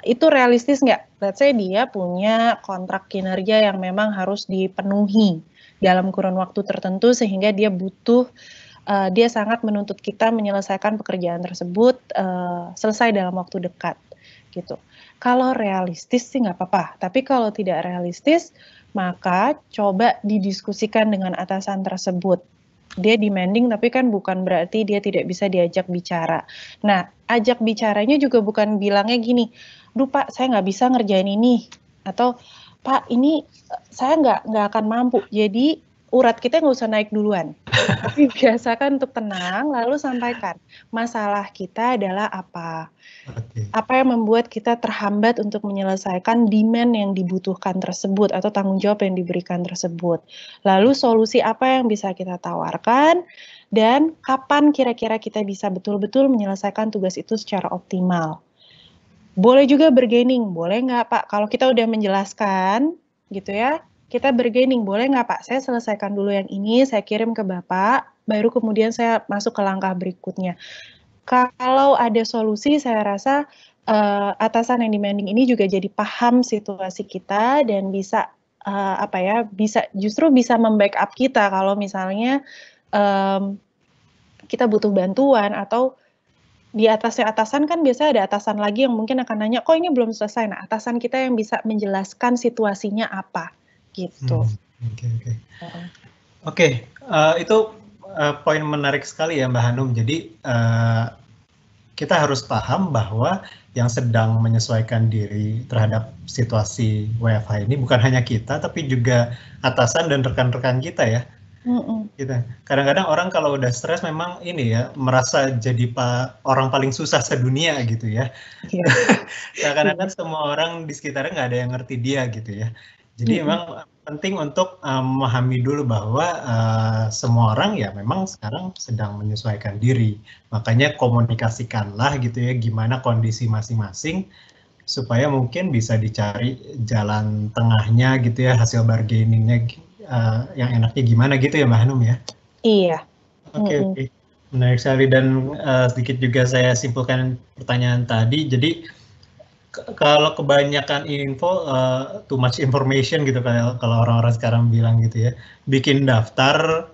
itu realistis nggak? Let's say dia punya kontrak kinerja yang memang harus dipenuhi dalam kurun waktu tertentu sehingga dia sangat menuntut kita menyelesaikan pekerjaan tersebut selesai dalam waktu dekat, gitu. Kalau realistis sih nggak apa-apa, tapi kalau tidak realistis, maka coba didiskusikan dengan atasan tersebut. Dia demanding tapi kan bukan berarti dia tidak bisa diajak bicara. Nah, ajak bicaranya juga bukan bilangnya gini, "Duh Pak, saya nggak bisa ngerjain ini," atau "Pak, ini saya nggak akan mampu." Jadi urat kita nggak usah naik duluan. Tapi biasakan untuk tenang, lalu sampaikan masalah kita adalah apa. Apa yang membuat kita terhambat untuk menyelesaikan demand yang dibutuhkan tersebut atau tanggung jawab yang diberikan tersebut. Lalu solusi apa yang bisa kita tawarkan dan kapan kira-kira kita bisa betul-betul menyelesaikan tugas itu secara optimal. Boleh juga bargaining, boleh nggak Pak? Kalau kita udah menjelaskan gitu ya, kita bargaining, boleh nggak Pak? Saya selesaikan dulu yang ini, saya kirim ke Bapak, baru kemudian saya masuk ke langkah berikutnya. Kalau ada solusi, saya rasa atasan yang demanding ini juga jadi paham situasi kita dan bisa bisa membackup kita kalau misalnya kita butuh bantuan atau di atasnya atasan kan biasanya ada atasan lagi yang mungkin akan nanya, kok ini belum selesai. Nah, atasan kita yang bisa menjelaskan situasinya apa, gitu. Oke, itu poin menarik sekali ya Mbak Hanum. Jadi kita harus paham bahwa yang sedang menyesuaikan diri terhadap situasi WFH ini bukan hanya kita, tapi juga atasan dan rekan-rekan kita ya. Kadang-kadang orang kalau udah stres memang ini ya, merasa jadi orang paling susah sedunia gitu ya. Kadang-kadang semua orang di sekitarnya nggak ada yang ngerti dia gitu ya. Jadi memang penting untuk memahami dulu bahwa semua orang ya memang sekarang sedang menyesuaikan diri. Makanya komunikasikanlah gitu ya gimana kondisi masing-masing supaya mungkin bisa dicari jalan tengahnya gitu ya, hasil bargainingnya yang enaknya gimana gitu ya Mbak Hanum ya? Iya. Oke. Menarik sekali dan sedikit juga saya simpulkan pertanyaan tadi. Jadi kalau kebanyakan info, too much information gitu kalau orang-orang sekarang bilang gitu ya, bikin daftar,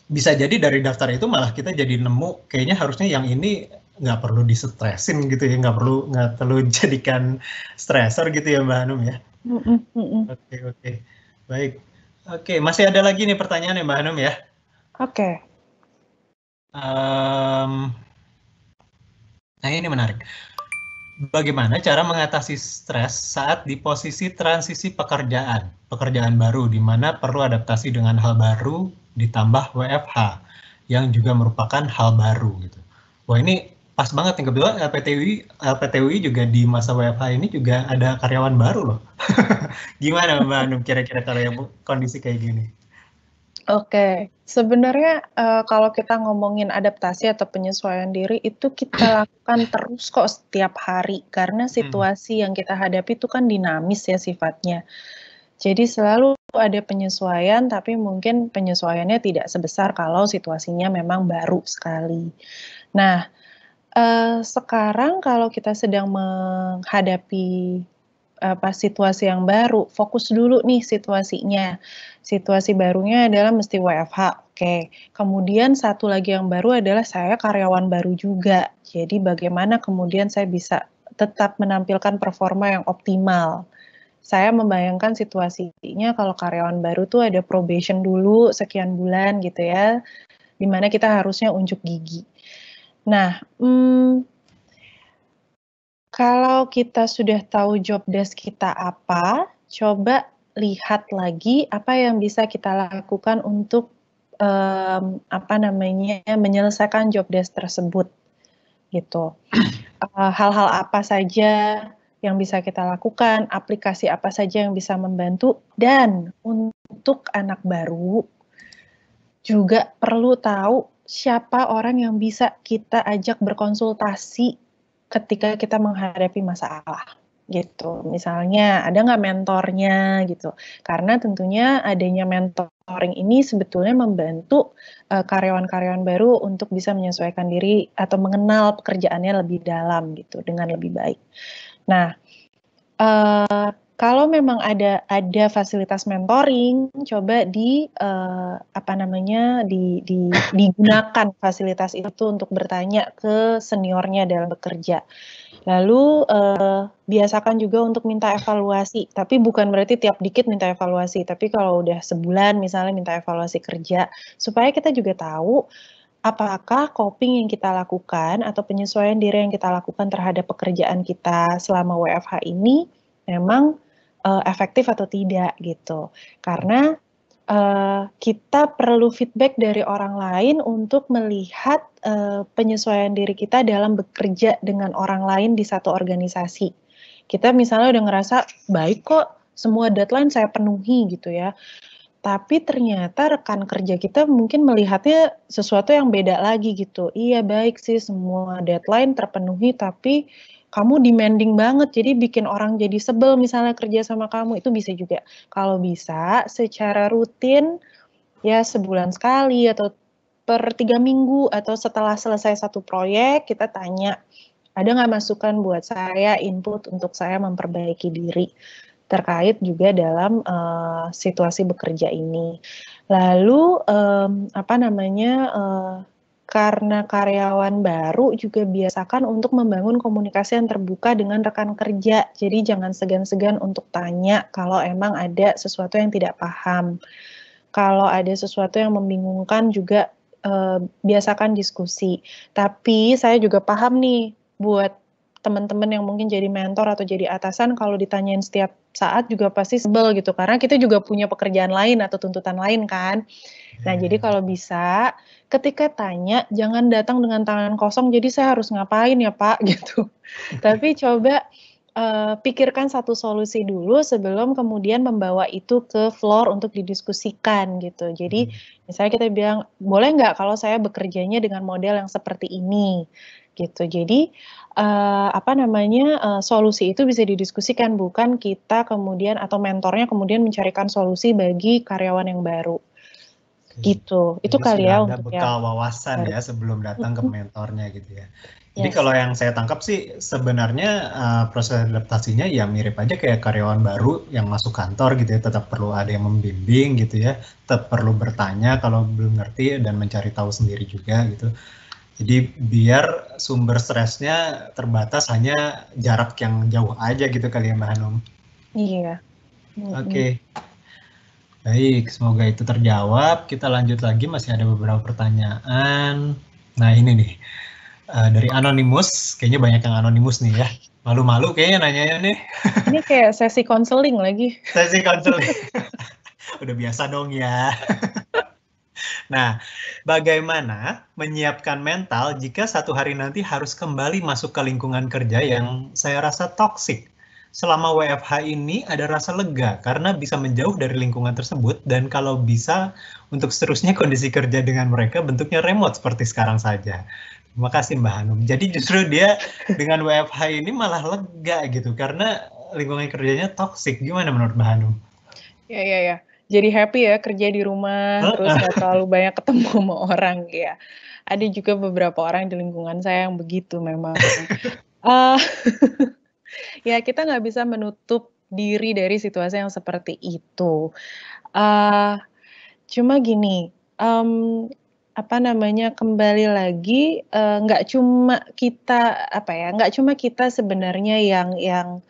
bisa jadi dari daftar itu malah kita jadi nemu kayaknya harusnya yang ini nggak perlu disetresin gitu ya, nggak perlu jadikan stressor gitu ya Mbak Hanum ya. Oke. Baik. Oke, masih ada lagi nih pertanyaan ya Mbak Hanum ya. Oke. Nah ini menarik. Bagaimana cara mengatasi stres saat di posisi transisi pekerjaan baru, di mana perlu adaptasi dengan hal baru ditambah WFH yang juga merupakan hal baru gitu. Wah ini pas banget nih, kebetulan LPTUI juga di masa WFH ini juga ada karyawan baru loh. Gimana Mbak Anum kira-kira kalau yang kondisi kayak gini? Oke, sebenarnya kalau kita ngomongin adaptasi atau penyesuaian diri itu kita lakukan terus kok setiap hari karena situasi yang kita hadapi itu kan dinamis ya sifatnya. Jadi selalu ada penyesuaian tapi mungkin penyesuaiannya tidak sebesar kalau situasinya memang baru sekali. Nah, sekarang kalau kita sedang menghadapi situasi yang baru, fokus dulu nih situasinya. Situasi barunya adalah mesti WFH, oke. Kemudian satu lagi yang baru adalah saya karyawan baru juga. Jadi bagaimana kemudian saya bisa tetap menampilkan performa yang optimal. Saya membayangkan situasinya kalau karyawan baru tuh ada probation dulu sekian bulan gitu ya, di mana kita harusnya unjuk gigi. Nah, kalau kita sudah tahu job desk kita apa, coba lihat lagi apa yang bisa kita lakukan untuk menyelesaikan job desk tersebut, gitu. Hal-hal apa saja yang bisa kita lakukan, aplikasi apa saja yang bisa membantu, dan untuk anak baru juga perlu tahu siapa orang yang bisa kita ajak berkonsultasi ketika kita menghadapi masalah, gitu. Misalnya ada nggak mentornya gitu, karena tentunya adanya mentoring ini sebetulnya membantu karyawan-karyawan baru untuk bisa menyesuaikan diri atau mengenal pekerjaannya lebih dalam gitu dengan lebih baik. Nah, kalau memang ada fasilitas mentoring, coba digunakan fasilitas itu untuk bertanya ke seniornya dalam bekerja. Lalu biasakan juga untuk minta evaluasi, tapi bukan berarti tiap dikit minta evaluasi, tapi kalau udah sebulan misalnya minta evaluasi kerja, supaya kita juga tahu apakah coping yang kita lakukan atau penyesuaian diri yang kita lakukan terhadap pekerjaan kita selama WFH ini memang efektif atau tidak gitu. Karena kita perlu feedback dari orang lain untuk melihat penyesuaian diri kita dalam bekerja dengan orang lain di satu organisasi. Kita misalnya udah ngerasa baik kok, semua deadline saya penuhi gitu ya. Tapi ternyata rekan kerja kita mungkin melihatnya sesuatu yang beda lagi gitu. Iya baik sih semua deadline terpenuhi, tapi kamu demanding banget, jadi bikin orang jadi sebel misalnya kerja sama kamu, itu bisa juga. Kalau bisa secara rutin, ya sebulan sekali atau per 3 minggu, atau setelah selesai satu proyek, kita tanya, ada nggak masukan buat saya, input untuk saya memperbaiki diri terkait juga dalam situasi bekerja ini. Lalu karena karyawan baru juga biasakan untuk membangun komunikasi yang terbuka dengan rekan kerja. Jadi jangan segan-segan untuk tanya kalau emang ada sesuatu yang tidak paham. Kalau ada sesuatu yang membingungkan juga biasakan diskusi. Tapi saya juga paham nih buat teman-teman yang mungkin jadi mentor atau jadi atasan, kalau ditanyain setiap saat juga pasti sebel gitu, karena kita juga punya pekerjaan lain atau tuntutan lain kan. Nah, jadi kalau bisa ketika tanya jangan datang dengan tangan kosong, jadi saya harus ngapain ya Pak gitu. Tapi coba pikirkan satu solusi dulu sebelum kemudian membawa itu ke floor untuk didiskusikan gitu. Jadi misalnya kita bilang, boleh nggak kalau saya bekerjanya dengan model yang seperti ini gitu. Jadi solusi itu bisa didiskusikan, bukan kita kemudian atau mentornya kemudian mencarikan solusi bagi karyawan yang baru. Gitu. Itu Jadi kali sudah ya ada untuk bekal wawasan ya sebelum datang ke mentornya gitu ya. Jadi Yes. kalau yang saya tangkap sih sebenarnya proses adaptasinya ya mirip aja kayak karyawan baru yang masuk kantor gitu ya, tetap perlu ada yang membimbing gitu ya, tetap perlu bertanya kalau belum ngerti dan mencari tahu sendiri juga gitu. Jadi biar sumber stresnya terbatas hanya jarak yang jauh aja gitu kali ya Mbak Hanum. Iya. Oke. Baik, semoga itu terjawab. Kita lanjut lagi, masih ada beberapa pertanyaan. Nah ini nih, dari Anonymous, kayaknya banyak yang Anonymous nih ya. Malu-malu kayaknya nanyanya nih. Ini kayak sesi konseling lagi. Sesi konseling. Udah biasa dong ya. Nah, bagaimana menyiapkan mental jika satu hari nanti harus kembali masuk ke lingkungan kerja yang saya rasa toksik? Selama WFH ini ada rasa lega karena bisa menjauh dari lingkungan tersebut dan kalau bisa untuk seterusnya kondisi kerja dengan mereka bentuknya remote seperti sekarang saja. Terima kasih Mbak Hanum. Jadi justru dia dengan WFH ini malah lega gitu karena lingkungan kerjanya toksik. Gimana menurut Mbak Hanum? Ya. Jadi happy ya kerja di rumah, terus nggak terlalu banyak ketemu sama orang ya. Ada juga beberapa orang di lingkungan saya yang begitu memang. Ya kita nggak bisa menutup diri dari situasi yang seperti itu. Cuma gini, kembali lagi, nggak cuma kita sebenarnya yang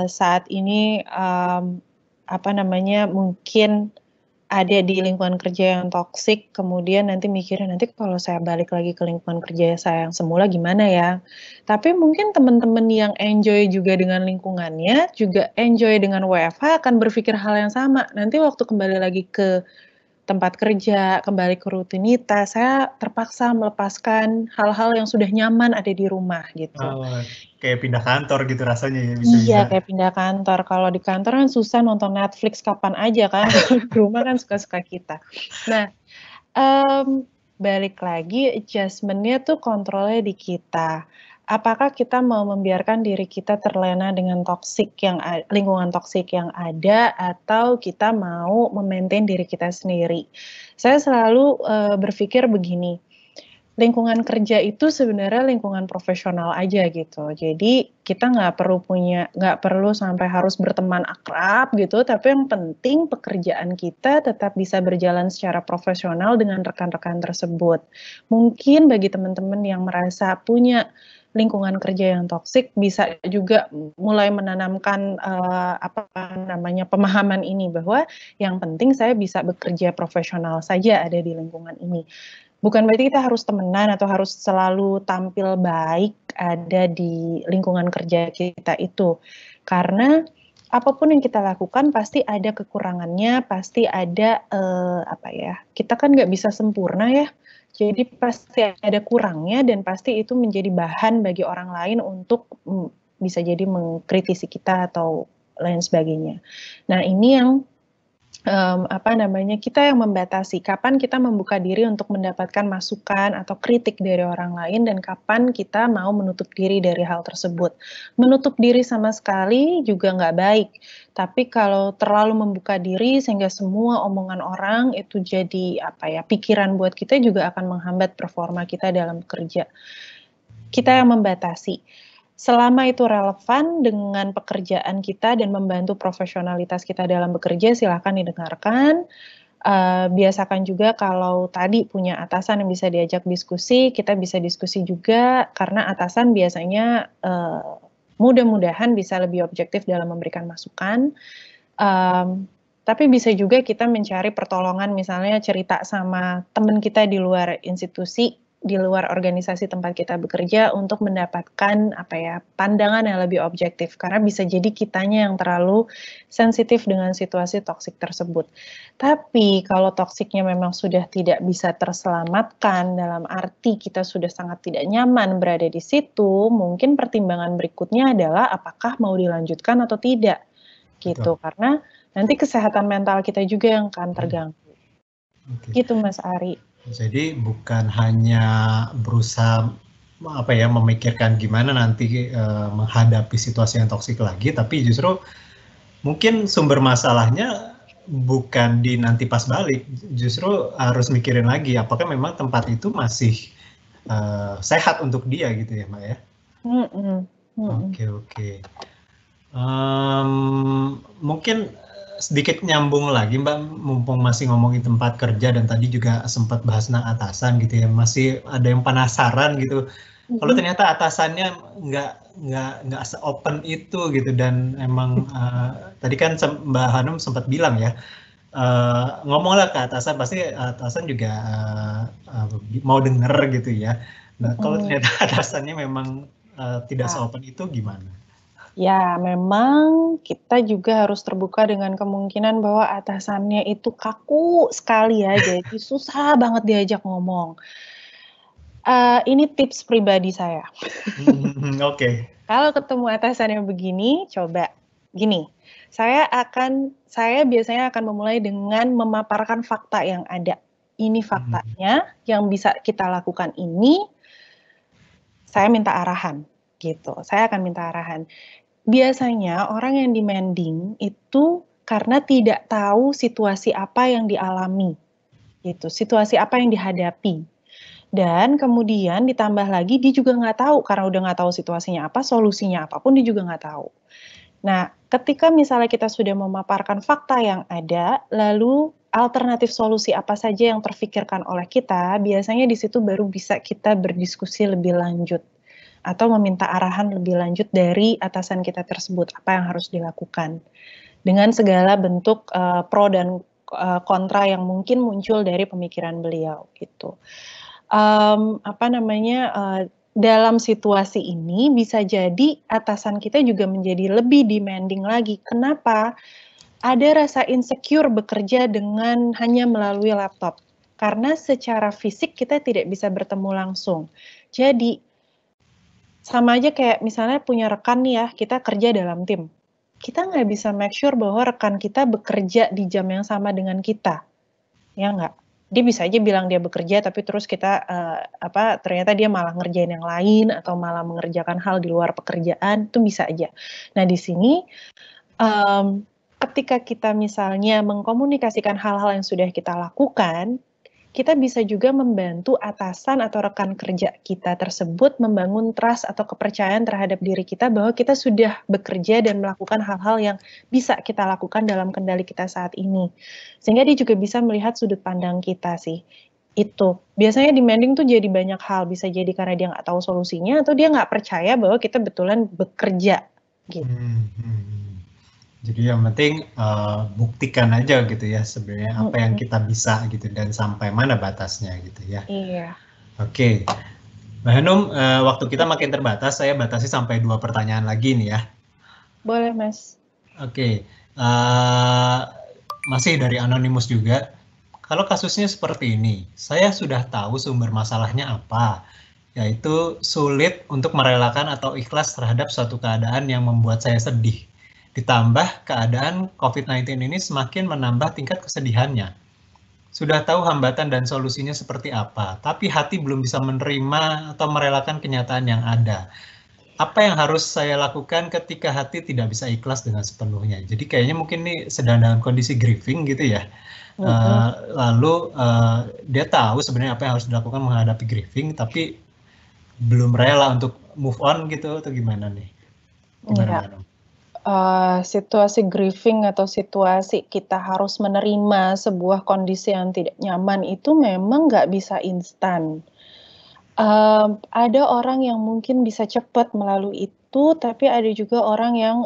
saat ini, mungkin ada di lingkungan kerja yang toksik, kemudian nanti mikirnya, "Nanti kalau saya balik lagi ke lingkungan kerja saya yang semula gimana ya?" Tapi mungkin teman-teman yang enjoy juga dengan lingkungannya, juga enjoy dengan WFH akan berpikir hal yang sama. Nanti waktu kembali lagi ke tempat kerja, kembali ke rutinitas, saya terpaksa melepaskan hal-hal yang sudah nyaman ada di rumah gitu. Kayak pindah kantor gitu rasanya ya, Iya, bisa-bisa. kayak pindah kantor. Kalau di kantor kan susah nonton Netflix kapan aja kan, kalau di rumah kan suka-suka kita. Nah, balik lagi adjustment-nya tuh kontrolnya di kita. Apakah kita mau membiarkan diri kita terlena dengan lingkungan toksik yang ada, atau kita mau memaintain diri kita sendiri? Saya selalu berpikir begini, lingkungan kerja itu sebenarnya lingkungan profesional aja gitu. Jadi kita nggak perlu sampai harus berteman akrab gitu, tapi yang penting pekerjaan kita tetap bisa berjalan secara profesional dengan rekan-rekan tersebut. Mungkin bagi teman-teman yang merasa punya lingkungan kerja yang toksik bisa juga mulai menanamkan pemahaman ini bahwa yang penting saya bisa bekerja profesional saja ada di lingkungan ini. Bukan berarti kita harus temenan atau harus selalu tampil baik ada di lingkungan kerja kita itu. Karena apapun yang kita lakukan pasti ada kekurangannya, pasti ada kita kan nggak bisa sempurna ya. Jadi pasti ada kurangnya dan pasti itu menjadi bahan bagi orang lain untuk bisa jadi mengkritisi kita atau lain sebagainya. Nah ini yang kita yang membatasi kapan kita membuka diri untuk mendapatkan masukan atau kritik dari orang lain dan kapan kita mau menutup diri dari hal tersebut. Menutup diri sama sekali juga nggak baik, tapi kalau terlalu membuka diri sehingga semua omongan orang itu jadi pikiran buat kita juga akan menghambat performa kita dalam bekerja. Kita yang membatasi. Selama itu relevan dengan pekerjaan kita dan membantu profesionalitas kita dalam bekerja, silakan didengarkan. Biasakan juga kalau tadi punya atasan yang bisa diajak diskusi, kita bisa diskusi juga karena atasan biasanya mudah-mudahan bisa lebih objektif dalam memberikan masukan. Tapi bisa juga kita mencari pertolongan, misalnya cerita sama teman kita di luar institusi, di luar organisasi tempat kita bekerja untuk mendapatkan pandangan yang lebih objektif karena bisa jadi kitanya yang terlalu sensitif dengan situasi toksik tersebut. Tapi kalau toksiknya memang sudah tidak bisa terselamatkan dalam arti kita sudah sangat tidak nyaman berada di situ, mungkin pertimbangan berikutnya adalah apakah mau dilanjutkan atau tidak gitu. Betul. Karena nanti kesehatan mental kita juga yang akan terganggu. Gitu Mas Ari. Jadi bukan hanya berusaha memikirkan gimana nanti menghadapi situasi yang toksik lagi, tapi justru mungkin sumber masalahnya bukan di nanti pas balik, justru harus mikirin lagi apakah memang tempat itu masih sehat untuk dia gitu ya Mbak ya. Oke. Mungkin sedikit nyambung lagi Mbak, mumpung masih ngomongin tempat kerja dan tadi juga sempat bahas tentang atasan gitu ya, masih ada yang penasaran gitu. Kalau ternyata atasannya nggak se-open itu gitu, dan emang tadi kan Mbak Hanum sempat bilang ya, ngomonglah ke atasan, pasti atasan juga mau denger gitu ya. Nah, kalau ternyata atasannya memang tidak se-open itu gimana? Ya, memang kita juga harus terbuka dengan kemungkinan bahwa atasannya itu kaku sekali ya, jadi susah banget diajak ngomong. Ini tips pribadi saya. Oke. Kalau ketemu atasannya begini, coba gini. Saya biasanya akan memulai dengan memaparkan fakta yang ada. Ini faktanya, yang bisa kita lakukan ini. Saya minta arahan, gitu. Saya akan minta arahan. Biasanya orang yang demanding itu karena tidak tahu situasi apa yang dialami, gitu. Situasi apa yang dihadapi. Dan kemudian ditambah lagi dia juga nggak tahu, karena udah nggak tahu situasinya apa, solusinya apapun dia juga nggak tahu. Nah, ketika misalnya kita sudah memaparkan fakta yang ada, lalu alternatif solusi apa saja yang terfikirkan oleh kita, biasanya di situ baru bisa kita berdiskusi lebih lanjut atau meminta arahan lebih lanjut dari atasan kita tersebut, apa yang harus dilakukan. Dengan segala bentuk pro dan kontra yang mungkin muncul dari pemikiran beliau gitu. Dalam situasi ini bisa jadi atasan kita juga menjadi lebih demanding lagi. Kenapa? Ada rasa insecure bekerja dengan hanya melalui laptop. Karena secara fisik kita tidak bisa bertemu langsung. Jadi, sama aja kayak misalnya punya rekan nih ya, kita kerja dalam tim. Kita nggak bisa make sure bahwa rekan kita bekerja di jam yang sama dengan kita. Ya nggak? Dia bisa aja bilang dia bekerja, tapi terus kita ternyata dia malah ngerjain yang lain atau malah mengerjakan hal di luar pekerjaan, itu bisa aja. Nah di sini ketika kita misalnya mengkomunikasikan hal-hal yang sudah kita lakukan, kita bisa juga membantu atasan atau rekan kerja kita tersebut membangun trust atau kepercayaan terhadap diri kita bahwa kita sudah bekerja dan melakukan hal-hal yang bisa kita lakukan dalam kendali kita saat ini. Sehingga dia juga bisa melihat sudut pandang kita sih. Itu. Biasanya demanding tuh jadi banyak hal. Bisa jadi karena dia nggak tahu solusinya atau dia nggak percaya bahwa kita betulan bekerja. Gitu. Jadi yang penting buktikan aja gitu ya sebenarnya apa yang kita bisa gitu dan sampai mana batasnya gitu ya. Iya. Oke. Mbak Hanum, waktu kita makin terbatas, saya batasi sampai 2 pertanyaan lagi nih ya. Boleh, Mas. Oke. Masih dari anonimus juga. Kalau kasusnya seperti ini, saya sudah tahu sumber masalahnya apa, yaitu sulit untuk merelakan atau ikhlas terhadap suatu keadaan yang membuat saya sedih. Ditambah keadaan COVID-19 ini semakin menambah tingkat kesedihannya. Sudah tahu hambatan dan solusinya seperti apa, tapi hati belum bisa menerima atau merelakan kenyataan yang ada. Apa yang harus saya lakukan ketika hati tidak bisa ikhlas dengan sepenuhnya? Jadi kayaknya mungkin ini sedang dalam kondisi grieving gitu ya. Lalu dia tahu sebenarnya apa yang harus dilakukan menghadapi grieving, tapi belum rela untuk move on gitu, atau gimana nih? Gimana? Situasi grieving atau situasi kita harus menerima sebuah kondisi yang tidak nyaman itu memang nggak bisa instan. Ada orang yang mungkin bisa cepat melalui itu, tapi ada juga orang yang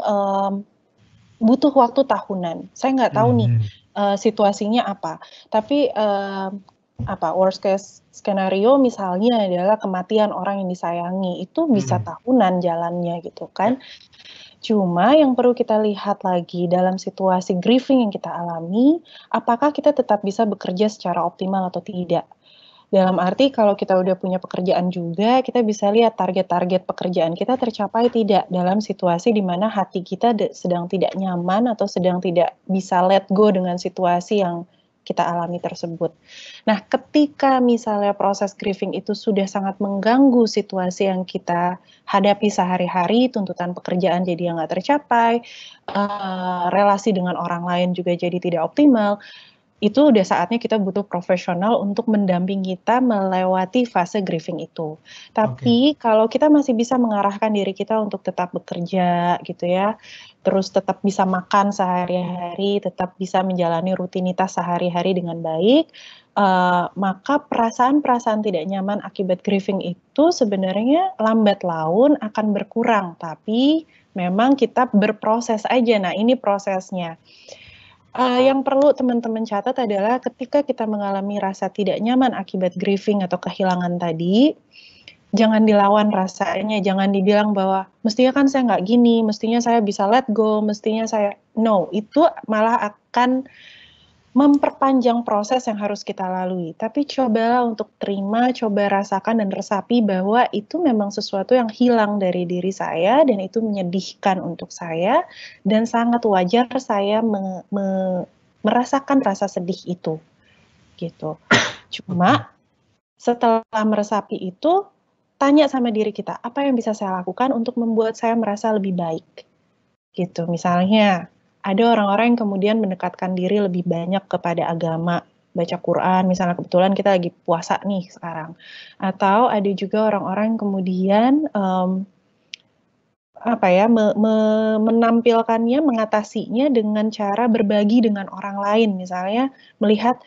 butuh waktu tahunan. Saya nggak tahu nih situasinya apa, tapi worst case skenario misalnya adalah kematian orang yang disayangi, itu bisa tahunan jalannya gitu kan. Cuma yang perlu kita lihat lagi dalam situasi grieving yang kita alami, apakah kita tetap bisa bekerja secara optimal atau tidak. Dalam arti kalau kita udah punya pekerjaan juga, kita bisa lihat target-target pekerjaan kita tercapai tidak dalam situasi di mana hati kita sedang tidak nyaman atau sedang tidak bisa let go dengan situasi yang kita alami tersebut. Nah, ketika misalnya proses grieving itu sudah sangat mengganggu situasi yang kita hadapi sehari-hari, tuntutan pekerjaan jadi yang nggak tercapai, relasi dengan orang lain juga jadi tidak optimal, itu udah saatnya kita butuh profesional untuk mendampingi kita melewati fase grieving itu. Tapi kalau kita masih bisa mengarahkan diri kita untuk tetap bekerja gitu ya, terus tetap bisa makan sehari-hari, tetap bisa menjalani rutinitas sehari-hari dengan baik, maka perasaan-perasaan tidak nyaman akibat grieving itu sebenarnya lambat laun akan berkurang, tapi memang kita berproses aja. Nah, ini prosesnya. Yang perlu teman-teman catat adalah ketika kita mengalami rasa tidak nyaman akibat grieving atau kehilangan tadi, jangan dilawan rasanya, jangan dibilang bahwa mestinya kan saya nggak gini, mestinya saya bisa let go, mestinya saya no, itu malah akan memperpanjang proses yang harus kita lalui. Tapi cobalah untuk terima, coba rasakan dan resapi bahwa itu memang sesuatu yang hilang dari diri saya dan itu menyedihkan untuk saya dan sangat wajar saya merasakan rasa sedih itu. Gitu. Cuma setelah meresapi itu, tanya sama diri kita, apa yang bisa saya lakukan untuk membuat saya merasa lebih baik? Gitu. Misalnya, ada orang-orang yang kemudian mendekatkan diri lebih banyak kepada agama, baca Quran, misalnya kebetulan kita lagi puasa nih sekarang. Atau ada juga orang-orang yang kemudian menampilkannya, mengatasinya dengan cara berbagi dengan orang lain. Misalnya melihat,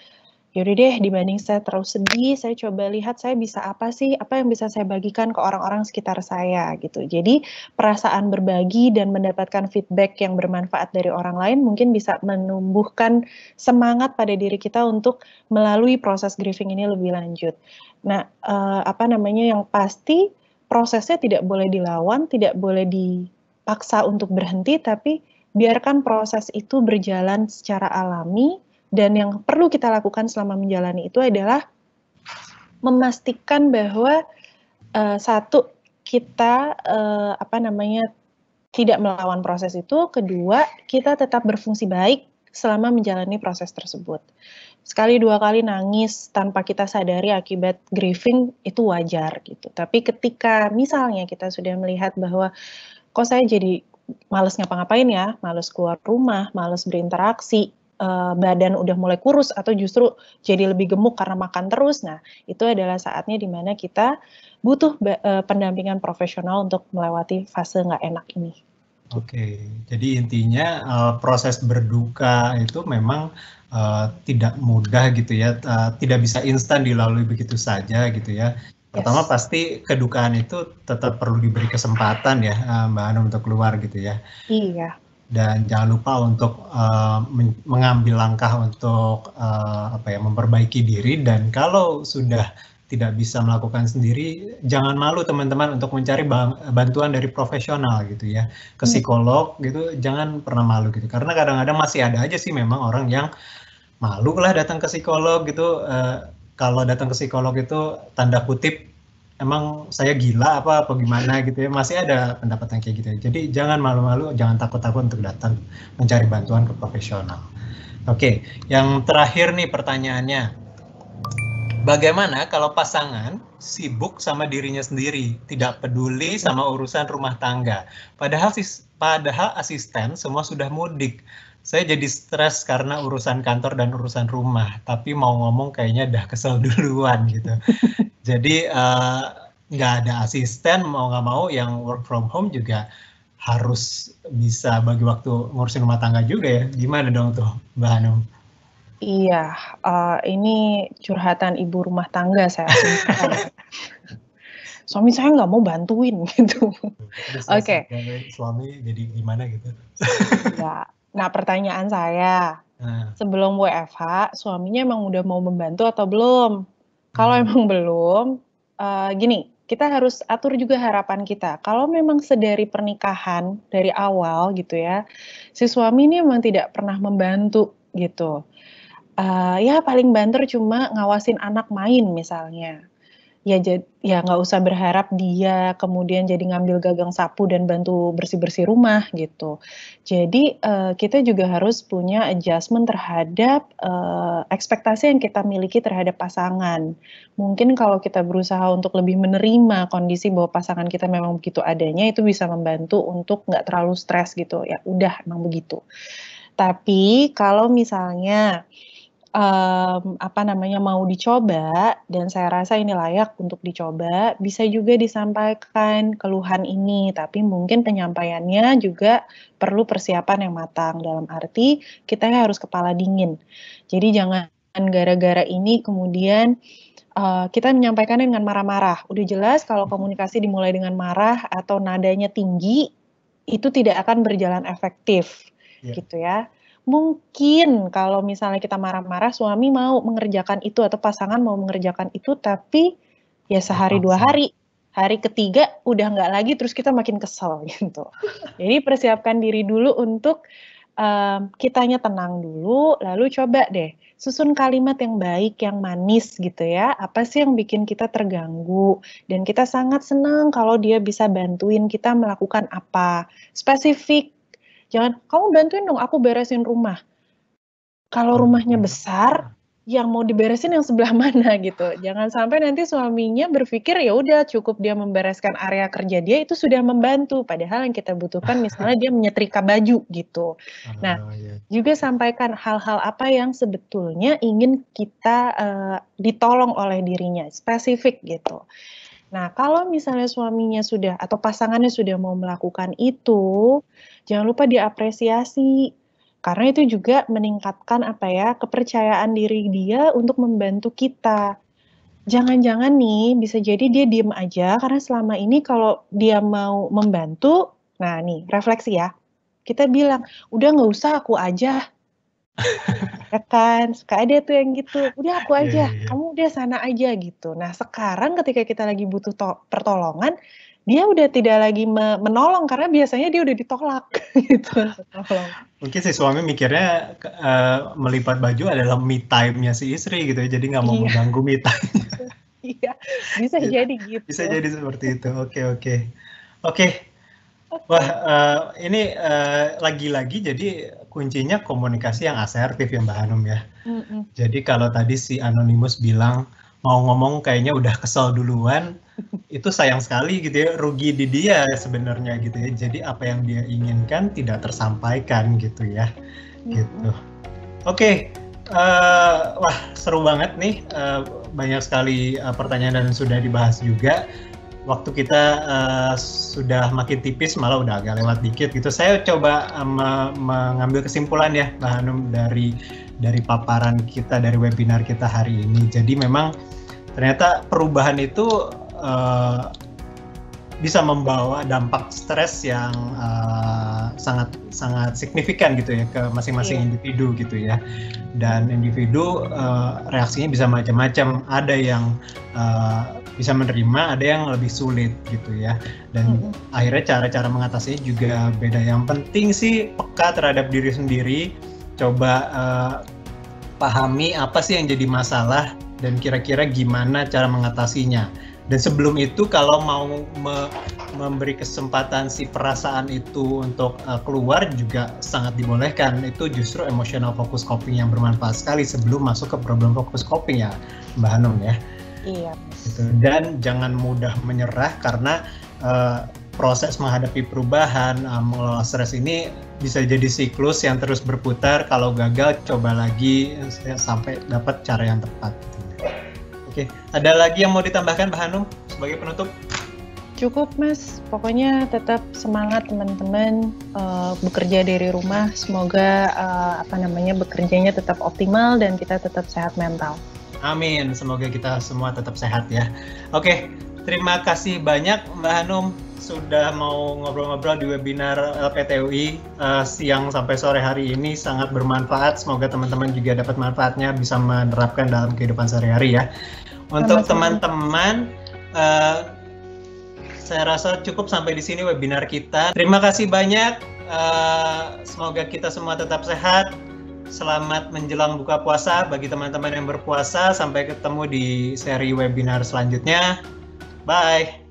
yaudah deh dibanding saya terus sedih, saya coba lihat saya bisa apa sih, apa yang bisa saya bagikan ke orang-orang sekitar saya gitu. Jadi perasaan berbagi dan mendapatkan feedback yang bermanfaat dari orang lain mungkin bisa menumbuhkan semangat pada diri kita untuk melalui proses grieving ini lebih lanjut. Nah, yang pasti prosesnya tidak boleh dilawan, tidak boleh dipaksa untuk berhenti, tapi biarkan proses itu berjalan secara alami. Dan yang perlu kita lakukan selama menjalani itu adalah memastikan bahwa satu, kita tidak melawan proses itu. Kedua, kita tetap berfungsi baik selama menjalani proses tersebut. Sekali dua kali nangis tanpa kita sadari akibat grieving itu wajar gitu. Tapi ketika misalnya kita sudah melihat bahwa kok saya jadi males ngapa-ngapain ya, males keluar rumah, males berinteraksi, badan udah mulai kurus atau justru jadi lebih gemuk karena makan terus. Nah, itu adalah saatnya di mana kita butuh pendampingan profesional untuk melewati fase nggak enak ini. Oke, jadi intinya proses berduka itu memang tidak mudah gitu ya, tidak bisa instan dilalui begitu saja gitu ya. Pertama pasti kedukaan itu tetap perlu diberi kesempatan ya Mbak Hanum untuk keluar gitu ya. Iya. Dan jangan lupa untuk mengambil langkah untuk memperbaiki diri, dan kalau sudah tidak bisa melakukan sendiri, jangan malu teman-teman untuk mencari bantuan dari profesional gitu ya, ke psikolog gitu, jangan pernah malu gitu, karena kadang-kadang masih ada aja sih memang orang yang malu lah datang ke psikolog gitu. Kalau datang ke psikolog itu tanda kutip emang saya gila apa gimana gitu ya, masih ada pendapat yang kayak gitu ya. Jadi jangan malu-malu, jangan takut-takut untuk datang mencari bantuan ke profesional. Oke, yang terakhir nih pertanyaannya, bagaimana kalau pasangan sibuk sama dirinya sendiri, tidak peduli sama urusan rumah tangga, padahal asisten semua sudah mudik. Saya jadi stres karena urusan kantor dan urusan rumah, tapi mau ngomong kayaknya udah kesel duluan gitu. Jadi nggak ada asisten, mau nggak mau yang work from home juga harus bisa bagi waktu ngurusin rumah tangga juga ya. Gimana dong tuh Mbak Hanum? Iya, ini curhatan ibu rumah tangga saya asumsikan. Suami saya nggak mau bantuin gitu. Oke. Suami jadi gimana gitu? Ya. Nah, pertanyaan saya, sebelum WFH, suaminya emang udah mau membantu atau belum? Kalau emang belum, gini, kita harus atur juga harapan kita. Kalau memang sedari pernikahan, dari awal gitu ya, si suami ini memang tidak pernah membantu gitu. Ya paling banter cuma ngawasin anak main misalnya. Ya nggak usah berharap dia kemudian jadi ngambil gagang sapu dan bantu bersih-bersih rumah gitu. Jadi kita juga harus punya adjustment terhadap ekspektasi yang kita miliki terhadap pasangan. Mungkin kalau kita berusaha untuk lebih menerima kondisi bahwa pasangan kita memang begitu adanya, itu bisa membantu untuk nggak terlalu stres gitu. Ya udah emang begitu. Tapi kalau misalnya mau dicoba dan saya rasa ini layak untuk dicoba, bisa juga disampaikan keluhan ini, tapi mungkin penyampaiannya juga perlu persiapan yang matang. Dalam arti kita harus kepala dingin. Jadi jangan gara-gara ini kemudian kita menyampaikannya dengan marah-marah. Udah jelas kalau komunikasi dimulai dengan marah atau nadanya tinggi, itu tidak akan berjalan efektif, gitu ya. Mungkin kalau misalnya kita marah-marah, suami mau mengerjakan itu atau pasangan mau mengerjakan itu, tapi ya sehari 2 hari. Hari ketiga udah nggak lagi, terus kita makin kesel gitu. Jadi persiapkan diri dulu untuk kitanya tenang dulu, lalu coba deh susun kalimat yang baik, yang manis gitu ya. Apa sih yang bikin kita terganggu? Dan kita sangat senang kalau dia bisa bantuin kita melakukan apa. Spesifik. Jangan, kamu bantuin dong aku beresin rumah. Kalau rumahnya besar, yang mau diberesin yang sebelah mana gitu. Jangan sampai nanti suaminya berpikir ya udah cukup dia membereskan area kerja dia itu sudah membantu. Padahal yang kita butuhkan misalnya dia menyetrika baju gitu. Nah, juga sampaikan hal-hal apa yang sebetulnya ingin kita ditolong oleh dirinya, spesifik gitu. Nah, kalau misalnya suaminya sudah atau pasangannya sudah mau melakukan itu, jangan lupa diapresiasi. Karena itu juga meningkatkan kepercayaan diri dia untuk membantu kita. Jangan-jangan nih bisa jadi dia diem aja karena selama ini kalau dia mau membantu, nah nih refleksi ya. Kita bilang, udah nggak usah aku aja. Ya kan, suka ada tuh yang gitu, udah aku aja, kamu udah sana aja gitu. Nah sekarang ketika kita lagi butuh pertolongan, dia udah tidak lagi menolong karena biasanya dia udah ditolak gitu. Mungkin si suami mikirnya melipat baju adalah me time-nya si istri gitu ya, jadi nggak mau mengganggu me time. Iya, bisa jadi gitu. Bisa jadi seperti itu. Oke. Wah, ini lagi-lagi jadi kuncinya komunikasi yang asertif ya Mbak Hanum ya. Jadi kalau tadi si Anonymous bilang mau ngomong kayaknya udah kesel duluan, itu sayang sekali gitu ya, rugi di dia sebenarnya gitu ya. Jadi apa yang dia inginkan tidak tersampaikan gitu ya. Gitu. Oke. Wah seru banget nih, banyak sekali pertanyaan dan sudah dibahas juga. Waktu kita sudah makin tipis, malah udah agak lewat dikit gitu. Saya coba mengambil kesimpulan ya, Mbak Hanum, dari paparan kita, dari webinar kita hari ini. Jadi memang ternyata perubahan itu bisa membawa dampak stres yang sangat signifikan gitu ya ke masing-masing individu gitu ya. Dan individu reaksinya bisa macam-macam. Ada yang bisa menerima, ada yang lebih sulit gitu ya. Dan akhirnya cara-cara mengatasinya juga beda. Yang penting sih peka terhadap diri sendiri, coba pahami apa sih yang jadi masalah dan kira-kira gimana cara mengatasinya. Dan sebelum itu kalau mau memberi kesempatan si perasaan itu untuk keluar juga sangat dibolehkan. Itu justru emotional focus coping yang bermanfaat sekali sebelum masuk ke problem focus coping ya Mbak Hanum ya. Iya. Gitu. Dan jangan mudah menyerah karena proses menghadapi perubahan, mengelola stres ini bisa jadi siklus yang terus berputar. Kalau gagal, coba lagi sampai dapat cara yang tepat. Oke, ada lagi yang mau ditambahkan Mbak Hanum sebagai penutup? Cukup Mas, pokoknya tetap semangat teman-teman bekerja dari rumah. Semoga bekerjanya tetap optimal dan kita tetap sehat mental. Amin, semoga kita semua tetap sehat ya. Oke, terima kasih banyak Mbak Hanum sudah mau ngobrol-ngobrol di webinar LPTUI siang sampai sore hari ini, sangat bermanfaat. Semoga teman-teman juga dapat manfaatnya, bisa menerapkan dalam kehidupan sehari-hari ya. Untuk teman-teman, saya rasa cukup sampai di sini webinar kita. Terima kasih banyak, semoga kita semua tetap sehat. Selamat menjelang buka puasa bagi teman-teman yang berpuasa. Sampai ketemu di seri webinar selanjutnya. Bye.